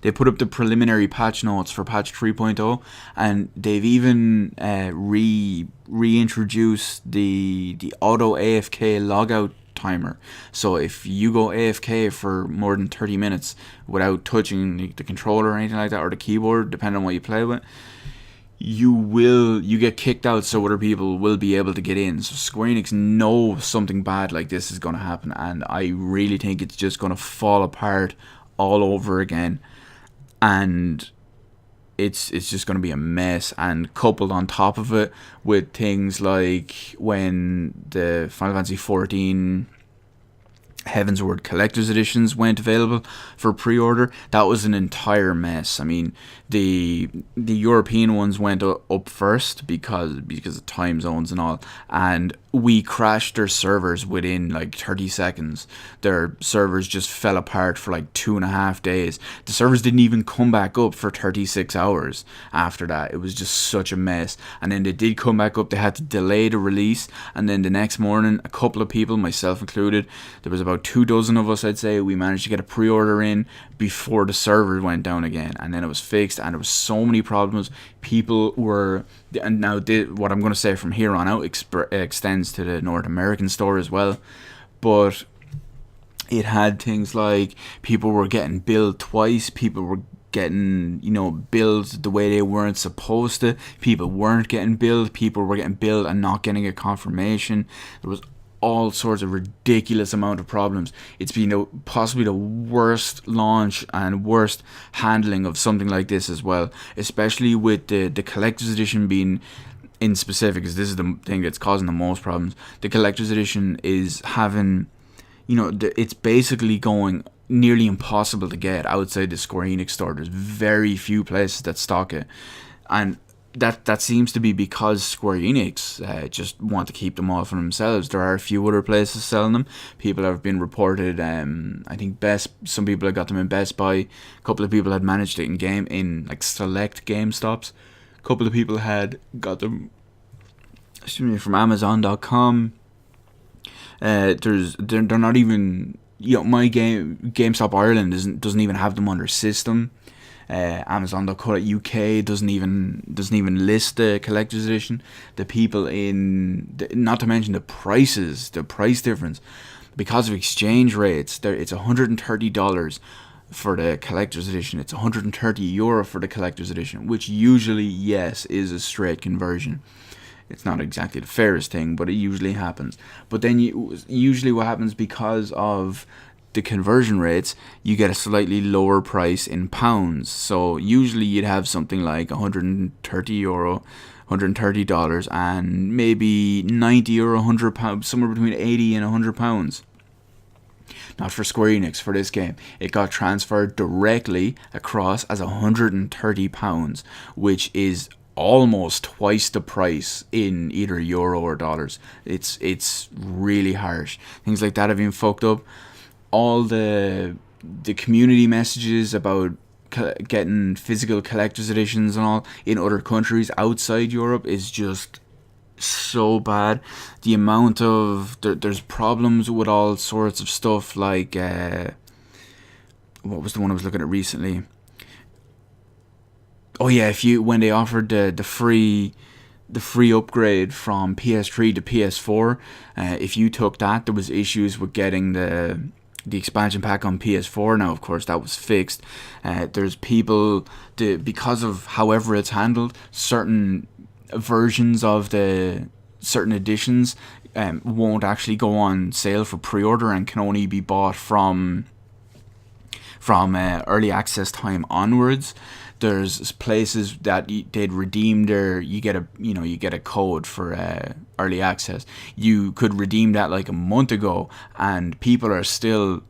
They put up the preliminary patch notes for patch 3.0, and they've even reintroduced the auto AFK logout timer. So if you go AFK for more than 30 minutes without touching the controller or anything like that, or the keyboard, depending on what you play with, you get kicked out, so other people will be able to get in. So Square Enix know something bad like this is going to happen, and I really think it's just going to fall apart all over again. And it's just going to be a mess. And coupled on top of it with things like when the Final Fantasy XIV Heavensward Collector's Editions went available for pre-order, that was an entire mess. I mean, the European ones went up first because of time zones and all, and we crashed their servers within like 30 seconds. Their servers just fell apart for like 2.5 days. The servers didn't even come back up for 36 hours after that. It was just such a mess. And then they did come back up. They had to delay the release, and then the next morning, a couple of people, myself included, there was about 24 of us, I'd say, we managed to get a pre-order in before the server went down again, and then it was fixed. And there was so many problems. People were, and now what I'm going to say from here on out extends to the North American store as well, but it had things like people were getting billed twice. People were getting, billed the way they weren't supposed to. People weren't getting billed. People were getting billed and not getting a confirmation. There was all sorts of ridiculous amount of problems. It's been possibly the worst launch and worst handling of something like this as well, especially with the collector's edition being in specific, because this is the thing that's causing the most problems. The collector's edition is having, it's basically going nearly impossible to get outside the Square Enix store. There's very few places that stock it, and that seems to be because Square Enix just want to keep them all for themselves. There are a few other places selling them. People have been reported, I think some people have got them in Best Buy. A couple of people had managed it in like select GameStops. A couple of people had got them from Amazon.com. They're not even, my GameStop Ireland doesn't even have them on their system. Amazon.co.uk doesn't even list the collector's edition. The people not to mention the price difference, because of exchange rates. It's $130 for the collector's edition. It's €130 for the collector's edition, which usually, yes, is a straight conversion. It's not exactly the fairest thing, but it usually happens. But then usually what happens, because of the conversion rates, you get a slightly lower price in pounds. So usually you'd have something like €130, $130, and maybe 90 or £100, somewhere between 80 and £100. not for Square Enix, for this game. It got transferred directly across as £130, which is almost twice the price in either euro or dollars. It's really harsh. Things like that have been fucked up. All the community messages about getting physical collector's editions and all in other countries outside Europe is just so bad. The amount of there's problems with all sorts of stuff, like what was the one I was looking at recently? Oh yeah, when they offered the free upgrade from PS3 to PS4, if you took that, there was issues with getting the expansion pack on PS4. Now, of course, that was fixed. There's people, because of however it's handled, certain versions of the certain editions won't actually go on sale for pre-order and can only be bought from early access time onwards. There's places that they'd redeem you get a code for early access. You could redeem that like a month ago, and people are still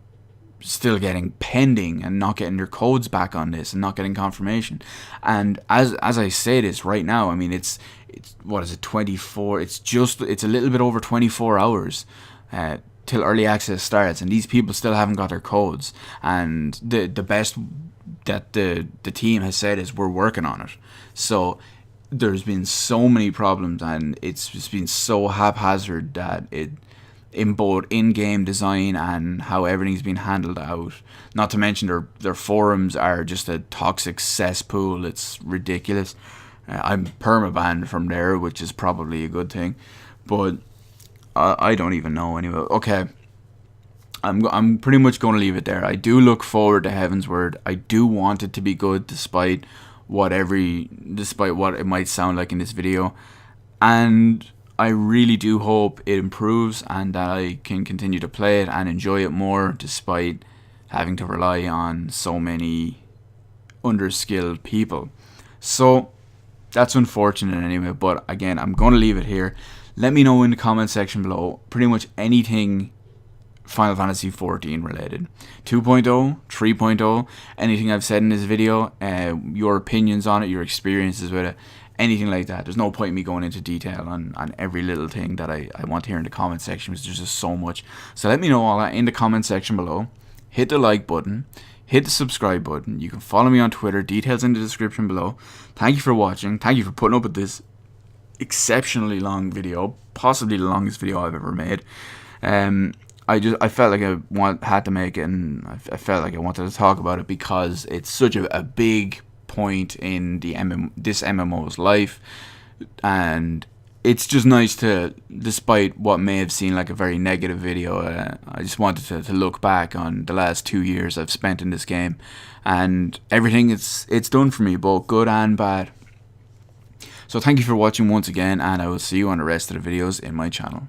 getting pending and not getting their codes back on this and not getting confirmation. And as I say this right now, I mean it's what is it, 24? It's a little bit over 24 hours till early access starts, and these people still haven't got their codes. And the best that the team has said is, we're working on it. So there's been so many problems, and it's just been so haphazard that in both in-game design and how everything's been handled out. Not to mention their forums are just a toxic cesspool. It's ridiculous. I'm permabanned from there, which is probably a good thing, but I don't even know anyway. Okay, I'm pretty much going to leave it there. I do look forward to Heavensward. I do want it to be good, despite what it might sound like in this video, and I really do hope it improves and that I can continue to play it and enjoy it more, despite having to rely on so many underskilled people. So that's unfortunate anyway, but again, I'm going to leave it here. Let me know in the comment section below pretty much anything Final Fantasy XIV related. 2.0, 3.0, anything I've said in this video, your opinions on it, your experiences with it, anything like that. There's no point in me going into detail on every little thing that I want to hear in the comment section, because there's just so much. So let me know all that in the comment section below. Hit the like button. Hit the subscribe button. You can follow me on Twitter. Details in the description below. Thank you for watching. Thank you for putting up with this exceptionally long video. Possibly the longest video I've ever made. I felt like I had to make it, and I felt like I wanted to talk about it because it's such a big point in this MMO's life, and it's just nice to, despite what may have seemed like a very negative video, I just wanted to look back on the last 2 years I've spent in this game, and everything it's done for me, both good and bad. So thank you for watching once again, and I will see you on the rest of the videos in my channel.